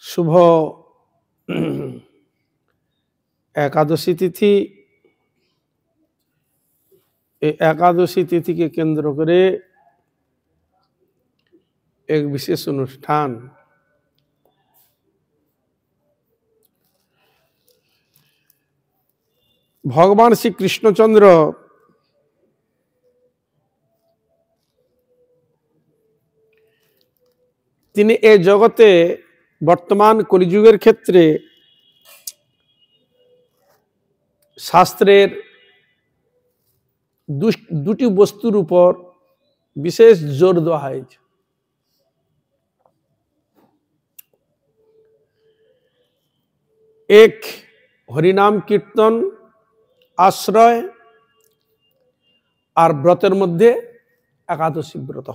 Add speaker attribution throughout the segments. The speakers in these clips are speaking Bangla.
Speaker 1: শুভ একাদশী তিথি। এই একাদশী তিথিকে কেন্দ্র করে এক বিশেষ অনুষ্ঠান। ভগবান শ্রী কৃষ্ণচন্দ্র তিনি এই জগতে বর্তমান কলিযুগের ক্ষেত্রে শাস্ত্রের দুটি বস্তুর উপর বিশেষ জোর দেওয়া হয়েছে। এক হরিনাম কীর্তন আশ্রয়, আর ব্রতের মধ্যে একাদশী ব্রত।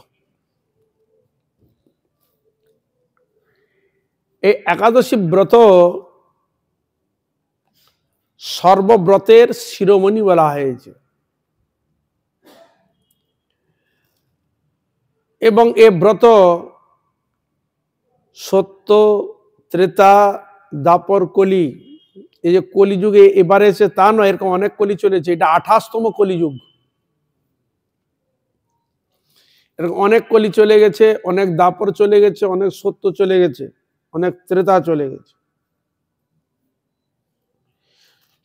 Speaker 1: এই একাদশী ব্রত সর্বব্রতের শিরোমণি বলা হয়েছে এবং এ ব্রত সত্য, ত্রেতা, দাপর, কলি, এই যে কলিযুগে এবারে এসে তা নয়, এরকম অনেক কলি চলেছে। এটা 28তম কলিযুগ। এরকম অনেক কলি চলে গেছে, অনেক দাপর চলে গেছে, অনেক সত্য চলে গেছে, অনেক ত্রেতা চলে গেছে।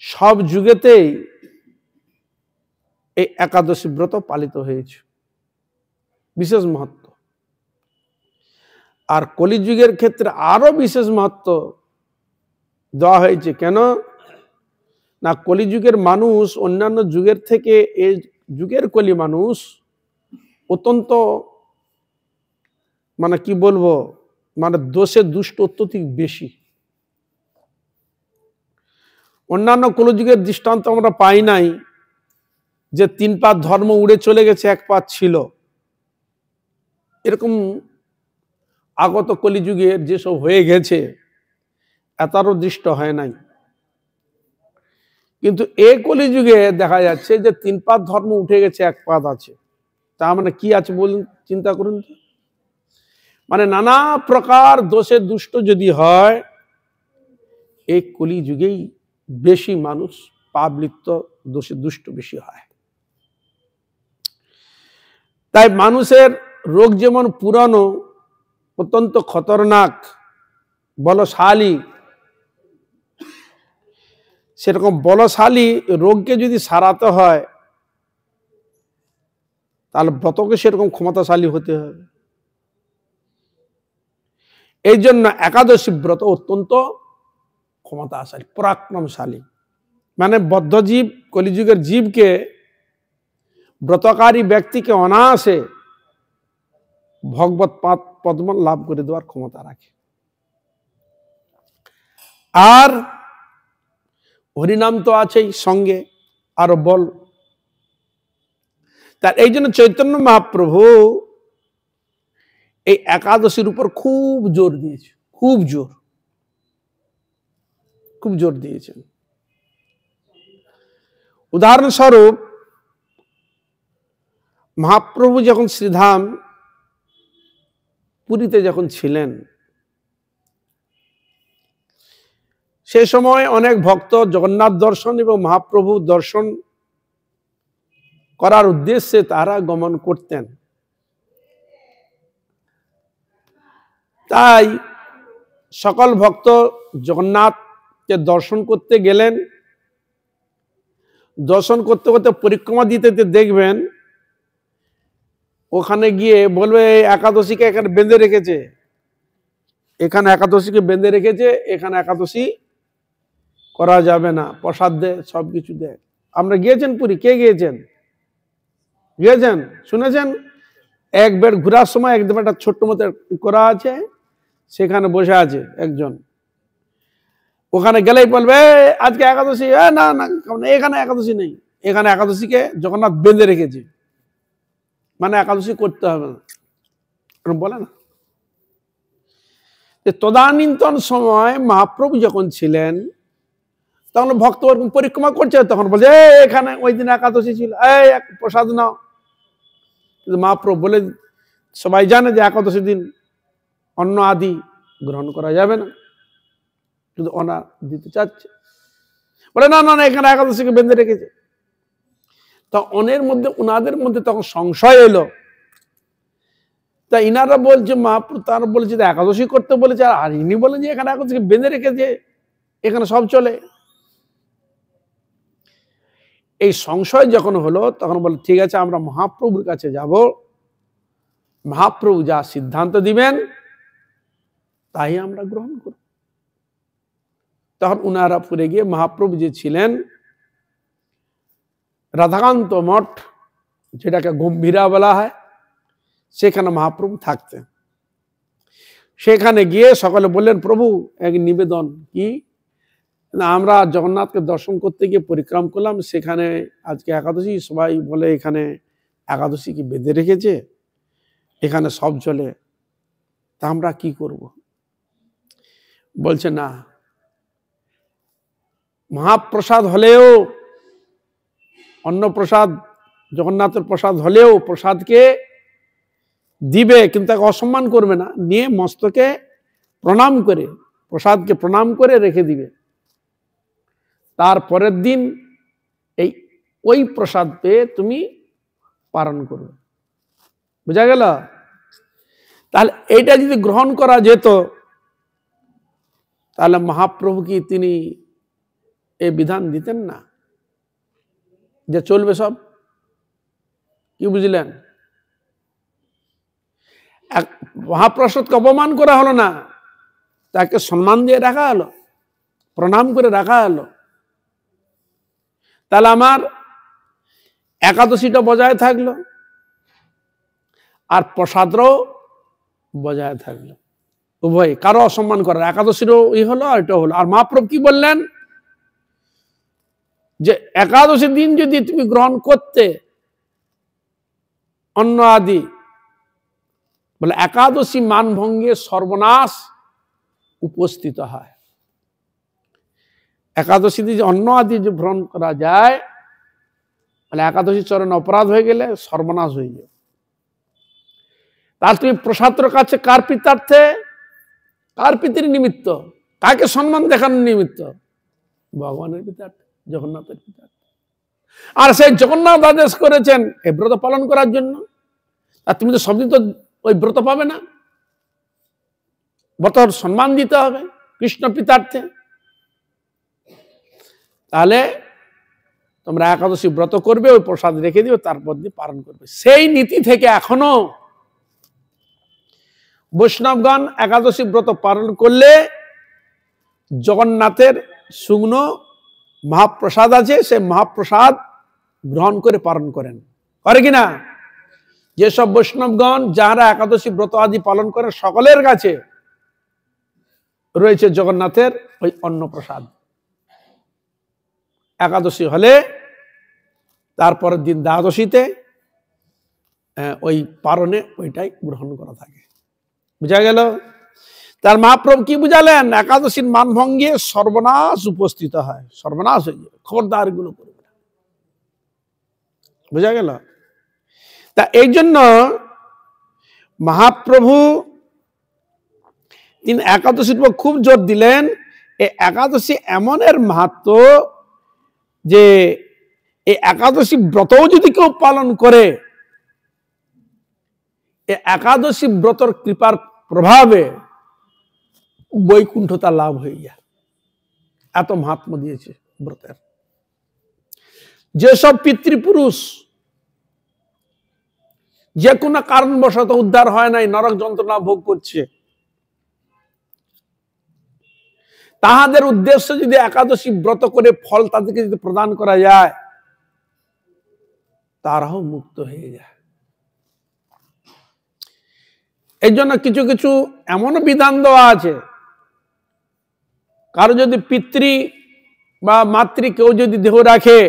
Speaker 1: সব যুগেতেই এই একাদশী ব্রত পালিত হয়েছে, বিশেষ মহত্ব। আর কলিযুগের ক্ষেত্রে আরো বিশেষ মহত্ব দেওয়া হয়েছে। কেন না, কলিযুগের মানুষ অন্যান্য যুগের থেকে এই যুগের কলি মানুষ অত্যন্ত কি বলবো, দোষে দুষ্ট অত্যধিক বেশি। অন্যান্য কলিযুগের দৃষ্টান্ত আমরা পাই নাই যে 3 পাত ধর্ম উড়ে চলে গেছে, 1 পাত ছিল। এরকম আগত কলিযুগের যেসব হয়ে গেছে এতারও দৃষ্ট হয় নাই। কিন্তু এই কলিযুগে দেখা যাচ্ছে যে 3 পাত ধর্ম উঠে গেছে, 1 পাত আছে। তা কি আছে বলুন, চিন্তা করুন। নানা প্রকার দোষে দুষ্ট যদি হয়, এই কলিযুগেই বেশি মানুষ পাপলিপ্ত, দোষে দুষ্ট বেশি হয়। তাই মানুষের রোগ যেমন পুরানো, অত্যন্ত খতরনাক, বলশালী, সেরকম বলশালী রোগকে যদি সারাতে হয় তাহলে ব্রতকে সেরকম ক্ষমতাশালী হতে হবে। এই জন্য একাদশী ব্রত অত্যন্ত ক্ষমতাশালী, পরাক্রমশালী। বদ্ধজীব, কলিযুগের জীবকে, ব্রতকারী ব্যক্তিকে অনায়াসে ভগবত পদ্ম লাভ করে দেওয়ার ক্ষমতা রাখে। আর হরিনাম তো আছেই সঙ্গে, আরো বল। তার এই জন্য চৈতন্য মহাপ্রভু এই একাদশীর উপর খুব জোর দিয়েছে, খুব জোর দিয়েছেন। উদাহরণস্বরূপ, মহাপ্রভু যখন শ্রীধাম পুরীতে যখন ছিলেন, সেই সময় অনেক ভক্ত জগন্নাথ দর্শন এবং মহাপ্রভু দর্শন করার উদ্দেশ্যে তারা গমন করতেন। তাই সকল ভক্ত জগন্নাথকে দর্শন করতে গেলেন। দর্শন করতে করতে পরিক্রমা দিতে দেখবেন, ওখানে গিয়ে বলবে একাদশীকে এখানে বেঁধে রেখেছে, এখানে একাদশীকে বেঁধে রেখেছে, এখানে একাদশী করা যাবে না। প্রসাদ দেয়, সবকিছু দেয়। আমরা গিয়েছেন পুরী? কে গিয়েছেন? শুনেছেন? একবার ঘোরার সময় একদম একটা ছোট্ট মতো করা আছে, সেখানে বসে আছে একজন। ওখানে গেলেই বলবে আজকে একাদশী। না না, এখানে একাদশী নেই, এখানে একাদশীকে জগন্নাথ বেঁধে রেখেছে, একাদশী করতে হবে না, বলে না। তদানীন্তন সময় মহাপ্রভু যখন ছিলেন, তখন ভক্ত পরিক্রমা করছে, তখন বলছে এখানে ওই দিন একাদশী ছিল, প্রসাদ নাও। কিন্তু মহাপ্রভু বলে, সবাই জানে যে একাদশী দিন অন্ন আদি গ্রহণ করা যাবে না। কিন্তু ওনা দিতে চাচ্ছে, বলে না না না এখানে একাদশীকে বেঁধে রেখেছে। তা ওনাদের মধ্যে তখন সংশয় এলো। তা ইনারা বলছে মহাপ্রভু তারা বলেছে একাদশী করতে বলেছে, আর ইনি বলেন যে এখানে একাদশীকে বেঁধে রেখেছে, এখানে সব চলে। এই সংশয় যখন হলো তখন বলে ঠিক আছে আমরা মহাপ্রভুর কাছে যাব, মহাপ্রভু যা সিদ্ধান্ত দিবেন তাই আমরা গ্রহণ করব। তখন উনারা পুরে গিয়ে মহাপ্রভু যে ছিলেন রাধাকান্ত মঠ, যেটাকে গম্ভীরা বলা হয়, সেখানে মহাপ্রভু থাকতেন। সেখানে গিয়ে সকলে বললেন প্রভু এক নিবেদন কি, আমরা জগন্নাথকে দর্শন করতে গিয়ে পরিক্রম করলাম, সেখানে আজকে একাদশী, সবাই বলে এখানে একাদশী কি বেঁধে রেখেছে, এখানে সব চলে, তা আমরা কি করব? বলছে না, মহাপ্রসাদ হলেও, অন্ন প্রসাদ জগন্নাথের প্রসাদ হলেও প্রসাদকে দিবে কিন্তু তাকে অসম্মান করবে না, নিয়ে মস্তকে প্রণাম করে, প্রসাদকে প্রণাম করে রেখে দিবে। তার পরের দিন ওই প্রসাদ পেয়ে তুমি পালন করবে। বুঝা গেল? তাহলে এইটা যদি গ্রহণ করা যেত তাহলে মহাপ্রভু কি তিনি এই বিধান দিতেন না যে চলবে সব? কি বুঝলেন? মহাপ্রসাদকে অপমান করা হলো না, তাকে সম্মান দিয়ে রাখা হলো, প্রণাম করে রাখা হলো। তাহলে আমার একাদশীটা বজায় থাকলো আর প্রসাদও বজায় থাকলো, উভয়, কারো অসম্মান করার, একাদশীরও হলো আর এটা হলো। আর মহাপ্রভু কি বললেন যে একাদশীর দিন যদি তুমি গ্রহণ করতে অন্ন আদি, বলে একাদশী মানভঙ্গে সর্বনাশ উপস্থিত হয়। একাদশী দিয়ে অন্ন আদি যে গ্রহণ করা যায়, বলে একাদশী চরণ অপরাধ হয়ে গেলে সর্বনাশ হয়ে যাবে। তার তুমি প্রসাদের কাছে কার পিতার্থে, কার পিতৃ নিমিত্ত, কাকে সম্মান দেখানোর নিমিত্ত? ভগবানের পিতার্থে, জগন্নাথের পিতার্থে। আর সেই জগন্নাথ আদেশ করেছেন এই ব্রত পালন করার জন্য, আর তুমি তো সবদিন তো ওই ব্রত পাবে না, ব্রতর সম্মান দিতে হবে কৃষ্ণ পিতার্থে। তাহলে তোমরা একাদশী ব্রত করবে, ওই প্রসাদ রেখে দিবে, তারপর দিয়ে পালন করবে। সেই নীতি থেকে এখনো বৈষ্ণবগণ একাদশী ব্রত পালন করলে জগন্নাথের শুকনো মহাপ্রসাদ আছে, সেই মহাপ্রসাদ গ্রহণ করে পালন করেন, করে কিনা? যেসব বৈষ্ণবগণ যারা একাদশী ব্রত আদি পালন করে সকলের কাছে রয়েছে জগন্নাথের ওই অন্নপ্রসাদ। একাদশী হলে তারপরের দিন দ্বাদশীতে ওই পারণে ওইটাই গ্রহণ করা থাকে। বুঝা গেল? তার মহাপ্রভু কি বুঝালেন? একাদশীর মানভঙ্গে সর্বনাশ উপস্থিত হয়, সর্বনাশ হয়ে যাবে, খবরদার এগুলো করবে না। বুঝা গেল? তা এই জন্য মহাপ্রভু তিনি একাদশীর উপর খুব জোর দিলেন। এই একাদশী এমন এর মাহাত্ম যে এই একাদশী ব্রতও যদি কেউ পালন করে, এই একাদশী ব্রতর কৃপার প্রভাবে বৈকুণ্ঠতা লাভ হয়ে যায়, এত মাহাত্ম দিয়েছে ব্রতের। যেসব পিতৃপুরুষ যে কোনো কারণবশত উদ্ধার হয় নাই, নরক যন্ত্রণা ভোগ করছে, তাহাদের উদ্দেশ্যে যদি একাদশী ব্রত করে ফল তাদেরকে যদি প্রদান করা যায়, তারাও মুক্ত হয়ে যায়। এই জন্য কিছু কিছু এমন বিধান দেওয়া আছে, কারো যদি পিতৃ বা মাতৃ কেউ যদি দেহ রাখে,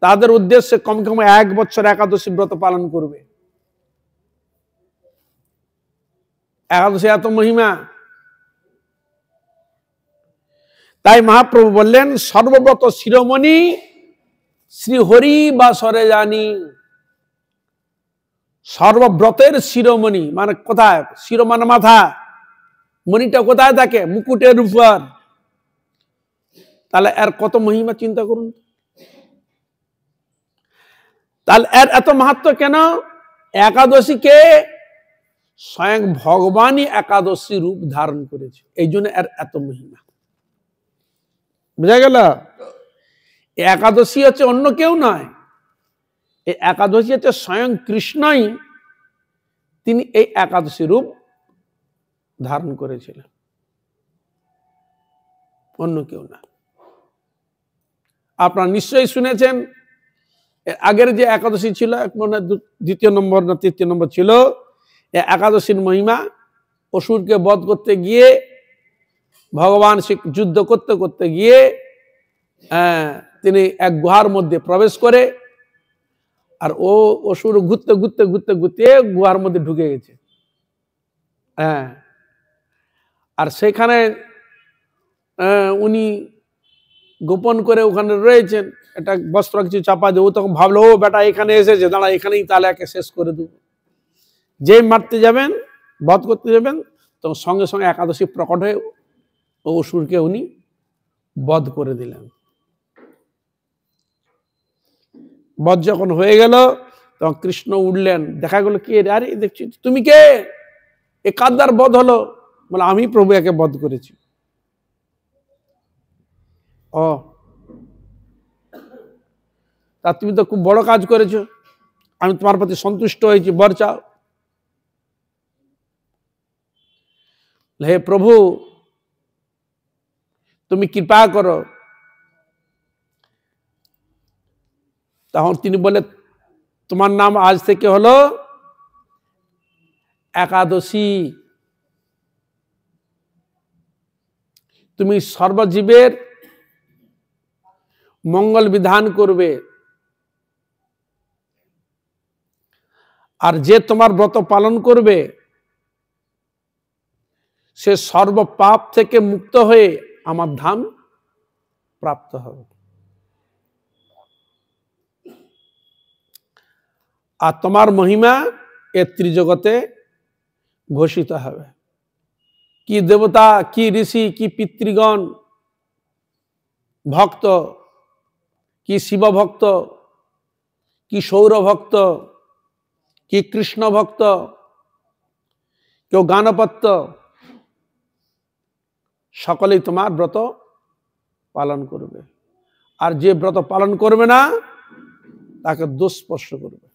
Speaker 1: তাদের উদ্দেশ্যে কম কম 1 বছর একাদশী ব্রত পালন করবে। একাদশী এত মহিমা। তাই মহাপ্রভু বললেন সর্বব্রত শিরোমণি শ্রীহরি বা সরে জানি। সর্বব্রতের শিরোমণি মানে কোথায়? শিরো মানে মাথা, মণিটা কোথায় থাকে? মুকুটের উপর। তাহলে এর কত মহিমা চিন্তা করুন। তাহলে এর এত মাহাত্ম্য কেন? একাদশীকে স্বয়ং ভগবানই একাদশী রূপ ধারণ করেছে, এই জন্য এর এত মহিমা। বুঝা গেল? একাদশী হচ্ছে অন্য কেউ নয়, এই একাদশী হচ্ছে স্বয়ং কৃষ্ণই, তিনি এই একাদশী রূপ ধারণ করেছিলেন, অন্য কেউ না। আপনারা নিশ্চয়ই শুনেছেন আগের যে একাদশী ছিল, মানে দ্বিতীয় নম্বর না তৃতীয় নম্বর ছিল, একাদশীর মহিমা। অসুরকে বধ করতে গিয়ে ভগবান যুদ্ধ করতে করতে গিয়ে তিনি এক গুহার মধ্যে প্রবেশ করে, আর ও অসুর ঘুরতে ঘুরতে ঘুরতে ঘুরতে গুহার মধ্যে ঢুকে গেছে। আর সেখানে উনি গোপন করে ওখানে রয়েছেন, একটা বস্ত্র কিছু চাপা দিয়ে। ও তখন ভাবলো, ও বেটা এখানে এসেছে, দাঁড়া এখানেই তাহলে একে শেষ করে দেব। যে মারতে যাবেন, বধ করতে যাবেন, তখন সঙ্গে সঙ্গে একাদশী প্রকট হয়ে ও অসুরকে উনি বধ করে দিলেন। বধ যখন হয়ে গেল, তখন কৃষ্ণ উঠলেন, দেখা গেল কে? আরে দেখছি তুমি কে? এ কাদ্দার বধ হলো? বলে আমি প্রভু একে বধ করেছি। ও, তা তুমি তো খুব বড় কাজ করেছো, আমি তোমার প্রতি সন্তুষ্ট হয়েছি, বর চাও। হে প্রভু, তুমি কৃপা করো। তখন তিনি বলে, তোমার নাম আজ থেকে হলো একাদশী। তুমি সর্বজীবের মঙ্গল বিধান করবে, আর যে তোমার ব্রত পালন করবে সে সর্ব পাপ থেকে মুক্ত হয়ে আমার ধাম প্রাপ্ত হবে। আর তোমার মহিমা এ ত্রিজগতে ঘোষিত হবে। কি দেবতা, কি ঋষি, কি পিতৃগণ ভক্ত, কি শিব ভক্ত, কি সৌর ভক্ত, কি কৃষ্ণ ভক্ত, কেউ গানপত্য, সকলেই তোমার ব্রত পালন করবে। আর যে ব্রত পালন করবে না তাকে দুঃস্পর্শ করবে।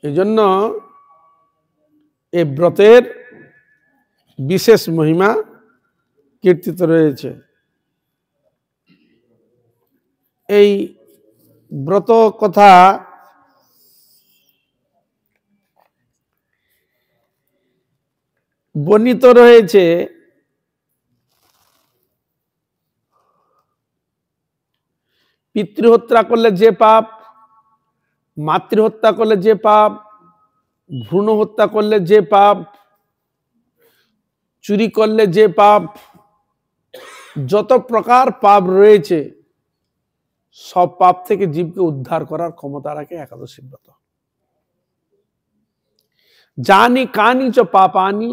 Speaker 1: এই জন্য এই ব্রতের বিশেষ মহিমা কীর্তিত রয়েছে। এই ব্রত কথা বর্ণিত রয়েছে পিতৃহত্যা করলে যে পাপ, মাতৃহত্যা করলে যে পাপ, ভ্রূণ হত্যা করলে যে পাপ, চুরি করলে যে পাপ, যত প্রকার পাপ রয়েছে সব পাপ থেকে জীবকে উদ্ধার করার ক্ষমতা রাখে একাদশী ব্রত। জানি কানি চ পাপানি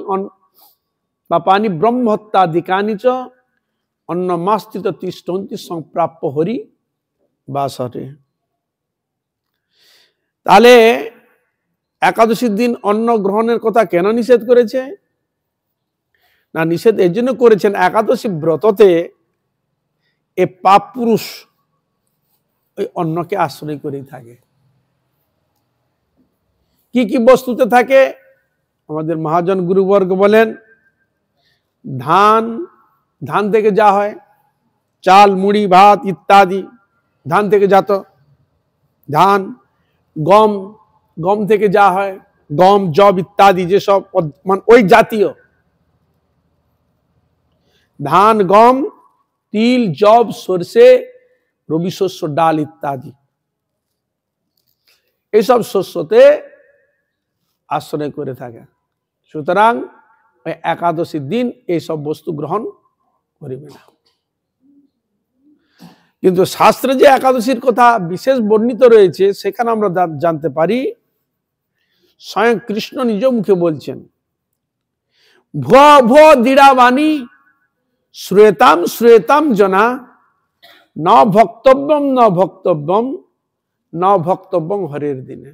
Speaker 1: পাপানি ব্রহ্মহত্যাদিকানি চ অন্নমাস্তিত তিষ্ঠন্তি সংপ্রাপ্য হরি বাসরে। তাহলে একাদশীর দিন অন্ন গ্রহণের কথা কেন নিষেধ করেছে? না, নিষেধ এই জন্য করেছেন, একাদশী ব্রততে এ পাপ পুরুষ ওই অন্নকে আশ্রয় করেই থাকে। কি কি বস্তুতে থাকে? আমাদের মহাজন গুরুবর্গ বলেন, ধান থেকে যা হয়, চাল, মুড়ি, ভাত ইত্যাদি ধান থেকে জাত। ধান, গম থেকে যা হয়, গম, জব ইত্যাদি যেসব মানে ওই জাতীয় ধান, গম, তিল, জব, সরষে, রবি শস্য, ডাল ইত্যাদি এইসব শস্যতে আশ্রয় করে থাকে। সুতরাং একাদশীর দিন এইসব বস্তু গ্রহণ করিবে না। কিন্তু শাস্ত্রে যে একাদশীর কথা বিশেষ বর্ণিত রয়েছে সেখানে আমরা জানতে পারি স্বয়ং কৃষ্ণ নিজ মুখে বলছেন, ভুয়া ভুয়া দৃঢ়বাণী শ্রুয়েতাম শ্রুয়েতাম জনা ন ভক্তব্যম ন ভক্তব্যম ন ভক্তব্যম হরের দিনে।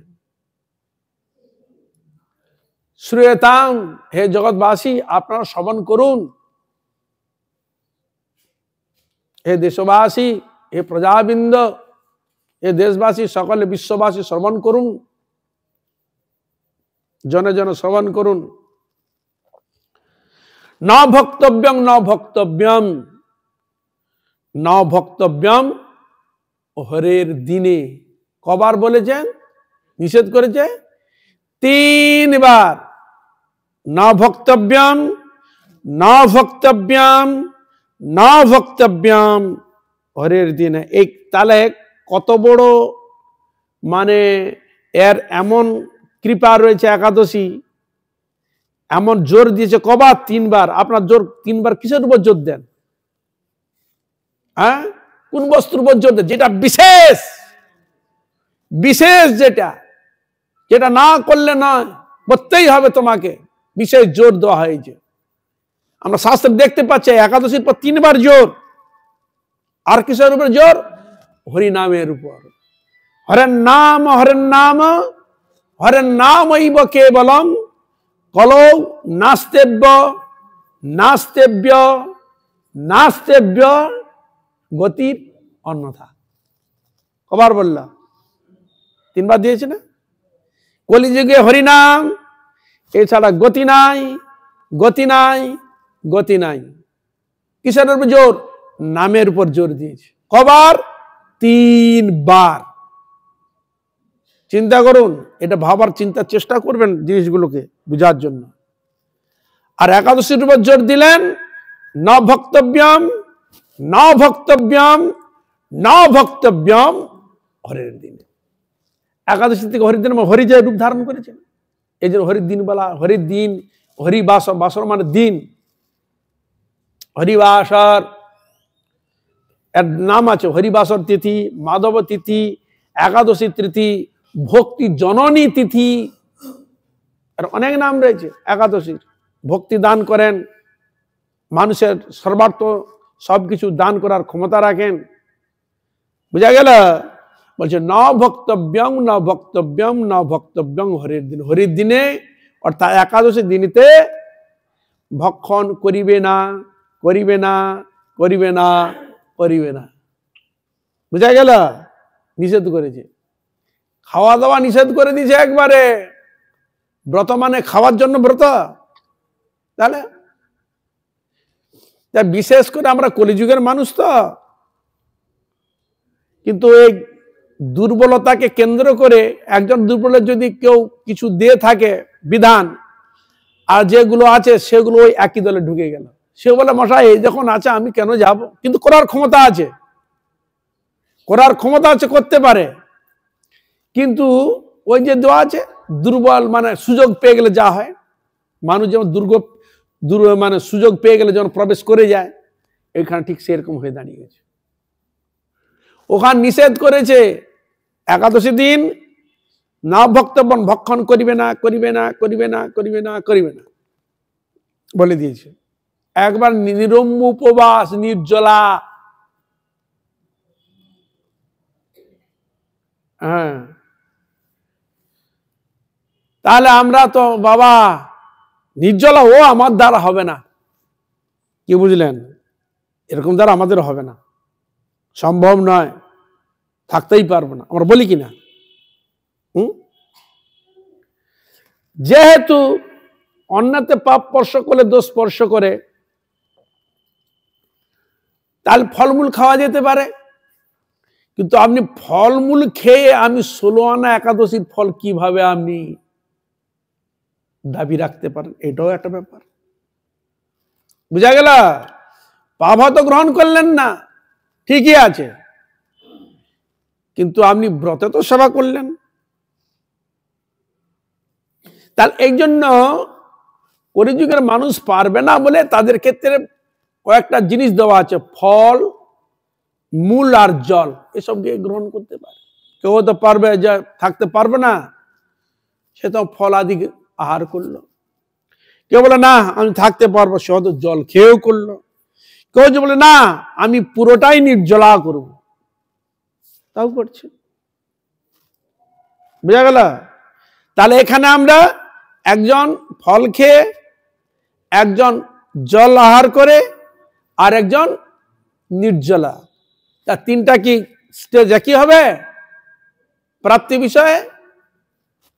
Speaker 1: শ্রুয়েতাম, হে জগৎবাসী আপনারা শ্রবণ করুন, হে দেশবাসী, হে প্রজাবৃন্দ, হে দেশবাসী সকলে বিশ্ববাসী শ্রবণ করুন, জনে জনে শ্রবণ করুন। ন ভক্তব্যম ন ভক্তব্যম ন ভক্তব্যম হরের দিনে। কবার বলেছেন, নিষেধ করেছে? 3 বার। ন ভক্তব্যম ন ভক্তব্যম ন ভক্তব্যম হরের দিনে। এই তাহলে কত বড় মানে এর এমন কৃপা রয়েছে একাদশী, এমন জোর দিয়েছে। কবার? 3 বার। আপনার জোর 3 বার কিসের উপর জোর দেন? হ্যাঁ, কোন বস্তুর উপর জোর দেন? যেটা বিশেষ, বিশেষ যেটা, যেটা না করলে নয়, করতেই হবে তোমাকে, বিশেষ জোর দেওয়া হয়েছে। আমরা শাস্ত্রে দেখতে পাচ্ছি একাদশীর পর 3 বার জোর। আর কিসের উপর জোর? হরিনামের উপর। হরের নাম হরের নাম হরের নামৈব কেবলম কলৌ নাস্তেব্য নাস্তেব্য নাস্তেব্য গতির অন্যথা। কবার বলল? 3 বার দিয়েছে না? কলিযুগে হরিনাম এছাড়া গতি নাই, গতি নাই, গতি নাই। কিসের উপর জোর? নামের উপর জোর দিয়েছে। কবার? 3 বার। চিন্তা করুন, এটা ভাবার চিন্তার চেষ্টা করবেন জিনিসগুলোকে বুঝার জন্য। আর একাদশীর উপর জোর দিলেন, ন ভক্তব্যম ন ভক্তব্যম ন ভক্তব্যম হরের দিনে। একাদশী থেকে হরির দিন হরি যে রূপ ধারণ করেছেন, এই জন্য হরির দিন বলা। হরির দিন, হরিবাসর, বাসর মানে দিন, হরিবাসর এর নাম আছে। হরিবাসর তিথি, মাধব তিথি, একাদশী তিথি, ভক্তি জননী তিথি, আর অনেক নাম রয়েছে একাদশীর। ভক্তি দান করেন, মানুষের সর্বার্থ সবকিছু দান করার ক্ষমতা রাখেন। বুঝা গেল? বলছে ন ভক্তব্যং ন ভক্তব্যং ন ভক্তব্যং হরির দিন। হরির দিনে অর্থাৎ একাদশী দিনেতে ভক্ষণ করিবে না, করিবে না, করিবে না, করিবে না। বুঝা গেল? নিষেধ করেছে। খাওয়া দাওয়া নিষেধ করে দিয়েছে একবারে। ব্রত মানে খাওয়ার জন্য ব্রত। তাহলে বিশেষ করে আমরা কলিযুগের মানুষ তো, কিন্তু এই দুর্বলতাকে কেন্দ্র করে একজন দুর্বলের যদি কেউ কিছু দিয়ে থাকে বিধান, আর যেগুলো আছে সেগুলো ওই একই দলে ঢুকে গেল। সে বলে মশাই এই যখন আছে আমি কেন যাব? কিন্তু করার ক্ষমতা আছে, করার ক্ষমতা আছে, করতে পারে। কিন্তু ওই যে দেওয়া আছে দুর্বল মানে সুযোগ পেয়ে গেলে যা হয়, মানুষ যেমন মানে সুযোগ পেয়ে গেলে যখন প্রবেশ করে যায়, এখানে ঠিক সেরকম হয়ে দাঁড়িয়ে গেছে। ওখানে নিষেধ করেছে একাদশী দিন না ভক্তব্যম, ভক্ষণ করিবে না, করিবে না, করিবে না, করিবে না, করিবে না বলে দিয়েছে। একবার নিরম্ব উপবাস, নির্জলা। হ্যাঁ, তাহলে আমরা তো বাবা নির্জলা, ও আমার দ্বারা হবে না। কি বুঝলেন? এরকম দ্বারা আমাদের হবে না, সম্ভব নয়, থাকতেই পারবো না। আমরা বলি কিনা? যেহেতু অন্যতে পাপ স্পর্শ করলে দোষ স্পর্শ করে, তাহলে ফলমূল খাওয়া যেতে পারে। কিন্তু আপনি ফলমূল খেয়ে আমি 16 আনা একাদশীর ফল কিভাবে আপনি দাবি রাখতে পারেন? এটাও একটা ব্যাপার। বুঝা গেল? পাপ হয়তো গ্রহণ করলেন না, ঠিকই আছে, কিন্তু আপনি ব্রতে তো সেবা করলেন। তাহলে এই জন্য কলিযুগের মানুষ পারবে না বলে তাদের ক্ষেত্রে কয়েকটা জিনিস দেওয়া আছে, ফল, মূল আর জল, এসব দিয়ে গ্রহণ করতে পারে। কেউ তো পারবে যে থাকতে পারবে না, সে তো ফল আদি আহার করলো। কেউ বলে না আমি থাকতে পারবো, সে হয়তো জল খেয়েও করলো। কেউ যে বলে না আমি পুরোটাই নির্জলা করব, তাও করছে। বুঝা গেল? তাহলে এখানে আমরা একজন ফল খেয়ে, একজন জল আহার করে, আর একজন নির্জলা, তা তিনটা কি স্টেজ একই হবে প্রাপ্তি বিষয়ে?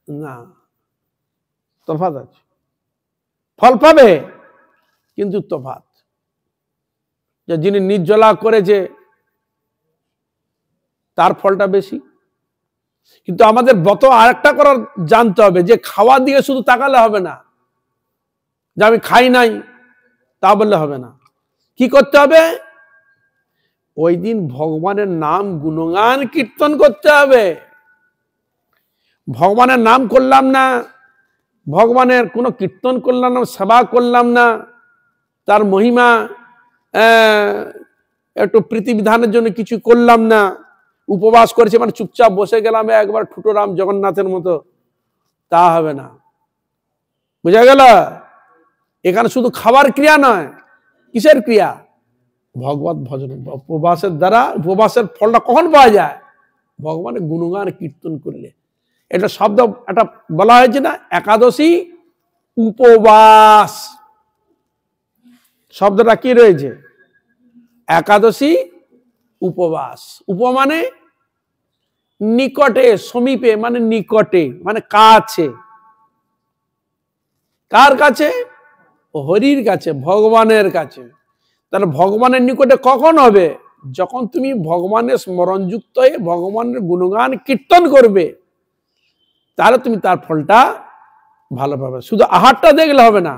Speaker 1: না, তফাৎ আছে। ফল পাবে কিন্তু তফাৎ। যে যিনি নির্জলা করেছে তার ফলটা বেশি। কিন্তু আমাদের ব্রত আরেকটা করার জানতে হবে, যে খাওয়া দিয়ে শুধু তাকালে হবে না, যে আমি খাই নাই তা বললে হবে না। কি করতে হবে? ওই দিন ভগবানের নাম গুণগান কীর্তন করতে হবে। ভগবানের নাম করলাম না, ভগবানের কোনো কীর্তন করলাম না, সেবা করলাম না, তার মহিমা একটু প্রীতিবিধানের জন্য কিছু করলাম না, উপবাস করেছে মানে চুপচাপ বসে গেলাম একবার ঠুটোরাম জগন্নাথের মতো, তা হবে না। বুঝা গেল? এখানে শুধু খাবার ক্রিয়া নয়, কিসের ক্রিয়া? ভগবত ভজন। উপবাসের দ্বারা, উপবাসের ফলটা কখন পাওয়া যায়? ভগবানের গুণগান কীর্তন করলে। এটা শব্দ একটা বলা হয়েছে না, একাদশী উপবাস। শব্দটা কি রয়েছে? একাদশী উপবাস। উপ মানে নিকটে, সমীপে মানে নিকটে, মানে কাছে। কার কাছে? হরির কাছে, ভগবানের কাছে। তাহলে ভগবানের নিকটে কখন হবে? যখন তুমি ভগবানের স্মরণযুক্ত হয়ে ভগবানের গুণগান কীর্তন করবে, তাহলে তুমি তার ফলটা ভালো পাবে। শুধু আহারটা দেখলে হবে না,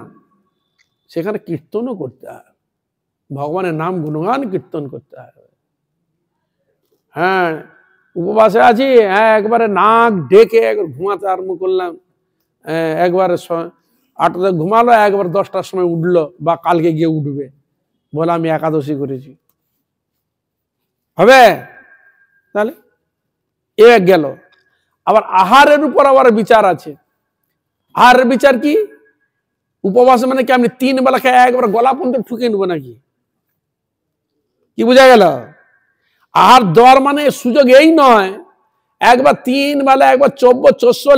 Speaker 1: সেখানে কীর্তনও করতে হবে, ভগবানের নাম গুণগান কীর্তন করতে হবে। হ্যাঁ, উপবাসে আছি, হ্যাঁ একবারে নাক ডেকে একবার ঘুমাতে আরম্ভ করলাম, একবারে 8টায় ঘুমালো, একবার 10টার সময় উঠলো, বা কালকে গিয়ে উঠবে, বলে আমি একাদশী করেছি, হবে? তাহলে এ গেল। আবার আহারের উপর আবার বিচার আছে। আহারের বিচার কি? উপবাস মানে কি আমি 3 বেলা খেয়ে একবার গলা পর্যন্ত ঠুকে নেবো নাকি? কি বোঝা গেল? আহার দেওয়ার মানে সুযোগ এই নয় একবার 3 বেলা একবার চোদ্দ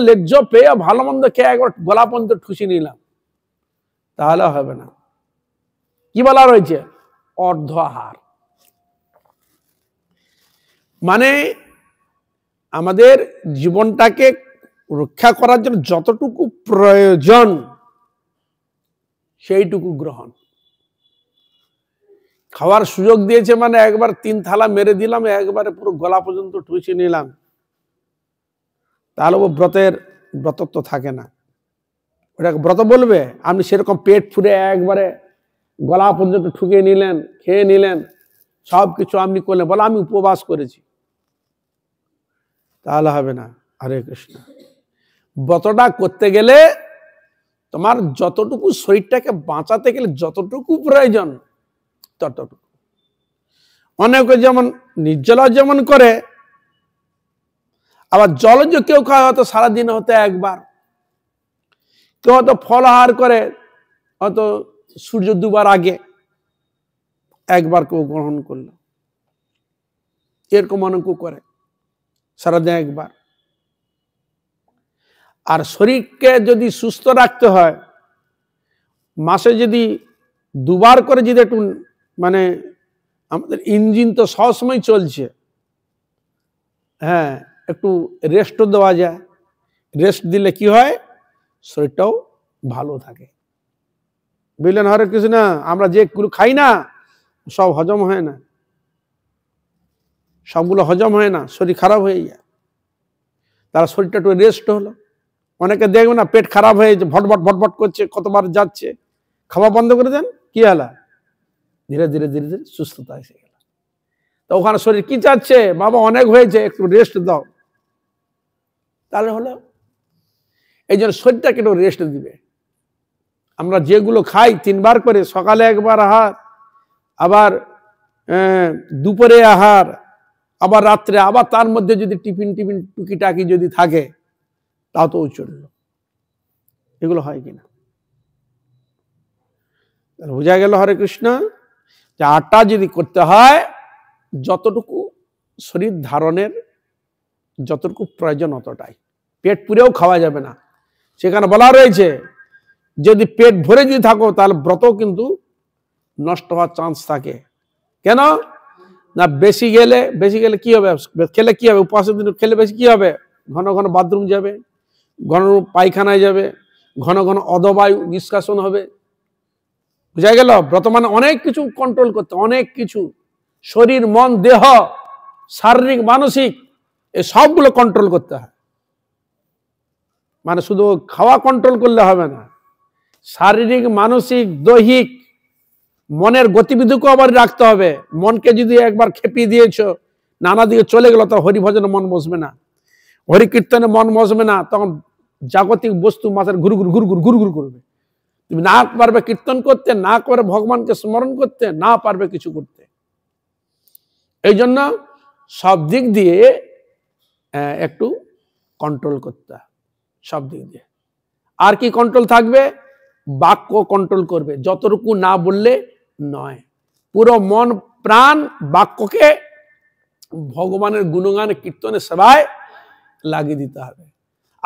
Speaker 1: লেজ্জ পেয়ে ভালো মন্দ খেয়ে একবার গলা পর্যন্ত ঠুসি নিলাম, তাহলে হবে না। কি বলা রয়েছে? অর্ধ আহার। মানে আমাদের জীবনটাকে রক্ষা করার জন্য যতটুকু প্রয়োজন সেইটুকু গ্রহণ। খাওয়ার সুযোগ দিয়েছে মানে একবার 3 থালা মেরে দিলাম, একবারে পুরো গলা পর্যন্ত ঠুসি নিলাম, তাহলে ও ব্রতত্ব থাকে না। ওটাকে ব্রত বলবে? আপনি সেরকম পেট ফুরে একবারে গলা পর্যন্ত ঠুকে নিলেন, খেয়ে নিলেন, সব কিছু আপনি করলেন, বলে আমি উপবাস করেছি, তাহলে হবে না। হরে কৃষ্ণ। ব্রতটা করতে গেলে তোমার যতটুকু শরীরটাকে বাঁচাতে গেলে যতটুকু প্রয়োজন ততটুকু। অনেকে যেমন নির্জলা যেমন করে, আবার জলজ কেউ খায় হয়তো সারাদিন হতে একবার, কেউ হয়তো ফল আহার করে হয়তো সূর্য ডুবার আগে একবার কেউ গ্রহণ করলো, এরকম অনেক করে সারাদিন একবার। আর শরীরকে যদি সুস্থ রাখতে হয়, মাসে যদি 2 বার করে যদি একটু, মানে আমাদের ইঞ্জিন তো সবসময় চলছে, হ্যাঁ একটু রেস্টও দেওয়া যায়। রেস্ট দিলে কি হয়? শরীরটাও ভালো থাকে। বুঝলেন? হরে কৃষ্ণ। আমরা যেগুলো খাই না সব হজম হয় না, সবগুলো হজম হয় না, শরীর খারাপ হয়ে যায়। তার শরীরটা একটু রেস্ট হলো। অনেকে দেখবে না পেট খারাপ হয়েছে, ভটভট ভটভট করছে, কতবার যাচ্ছে, খাওয়া বন্ধ করে দেন, কি হলো? ধীরে ধীরে ধীরে ধীরে সুস্থতা এসে গেল। তো ওখানে শরীর কি চাচ্ছে? বাবা অনেক হয়েছে, একটু রেস্ট দাও, তাহলে হলো। এই জন্য শরীরটাকে একটু রেস্ট দিবে। আমরা যেগুলো খাই 3 বার করে, সকালে একবার আহার, আবার দুপুরে আহার, আবার রাত্রে, আবার তার মধ্যে যদি টিফিন টুকিটাকি যদি থাকে তাও তো চললো। এগুলো হয় কিনা? বোঝা গেল হরে কৃষ্ণ, যে আটটা যদি করতে হয় যতটুকু শরীর ধারণের যতটুকু প্রয়োজন অতটাই, পেট পুরেও খাওয়া যাবে না। সেখানে বলা রয়েছে যদি পেট ভরে যদি থাকো তাহলে ব্রত কিন্তু নষ্ট হওয়ার চান্স থাকে। কেন না, বেশি গেলে কি হবে, খেলে কি হবে, উপবাসের দিন খেলে বেশি কি হবে, ঘন ঘন বাথরুম যাবে, ঘন পায়খানায় যাবে, ঘন ঘন অধবায়ু নিষ্কাশন হবে। বুঝা গেল? ব্রত মানে অনেক কিছু কন্ট্রোল করতে, অনেক কিছু, শরীর মন দেহ শারীরিক মানসিক এই সবগুলো কন্ট্রোল করতে হয়। মানে শুধু খাওয়া কন্ট্রোল করলে হবে না, শারীরিক মানসিক দৈহিক মনের গতিবিধিকেও আবার রাখতে হবে। মনকে যদি একবার খেপিয়ে দিয়েছ, নানা দিকে চলে গেল, তো হরিভজনে মন বসবে না, হরি কীর্তনে মন বসবে না, তখন জাগতিক বস্তু মাথার ঘুরঘুর করবে। তুমি না পারবে কীর্তন করতে, না করে ভগবানকে স্মরণ করতে, না পারবে কিছু করতে। এই জন্য সব দিক দিয়ে একটু কন্ট্রোল করতে হয়, সব দিক দিয়ে। আর কি কন্ট্রোল থাকবে? বাক্য কন্ট্রোল করবে, যতটুকু না বললে নয়, পুরো মন প্রাণ বাক্যকে ভগবানের গুণগান কীর্তনে সেবায় লাগিয়ে দিতে হবে।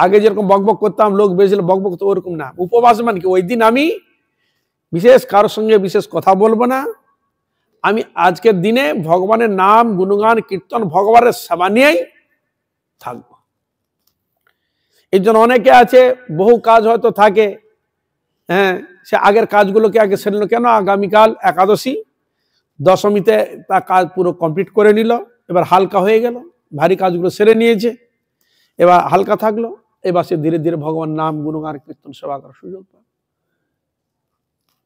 Speaker 1: আগে যেরকম বকবক করতাম, লোক বেশি বকবক, তো ওরকম না। উপবাস মানে কি, ওই দিন আমি বিশেষ কারোর সঙ্গে বিশেষ কথা বলবো না, আমি আজকের দিনে ভগবানের নাম গুণগান কীর্তন ভগবানের সেবা নিয়েই থাকবো। এই জন্য অনেকে আছে বহু কাজ হয়তো থাকে, হ্যাঁ, সে আগের কাজগুলোকে আগে সেরে নিল। কেন? আগামীকাল একাদশী, দশমীতে তার কাজ পুরো কমপ্লিট করে নিল, এবার হালকা হয়ে গেল, ভারী কাজগুলো সেরে নিয়েছে, এবার হালকা থাকলো, এবার সে ধীরে ধীরে ভগবান নাম গুণগান কীর্তন সেবা করার সুযোগ পায়।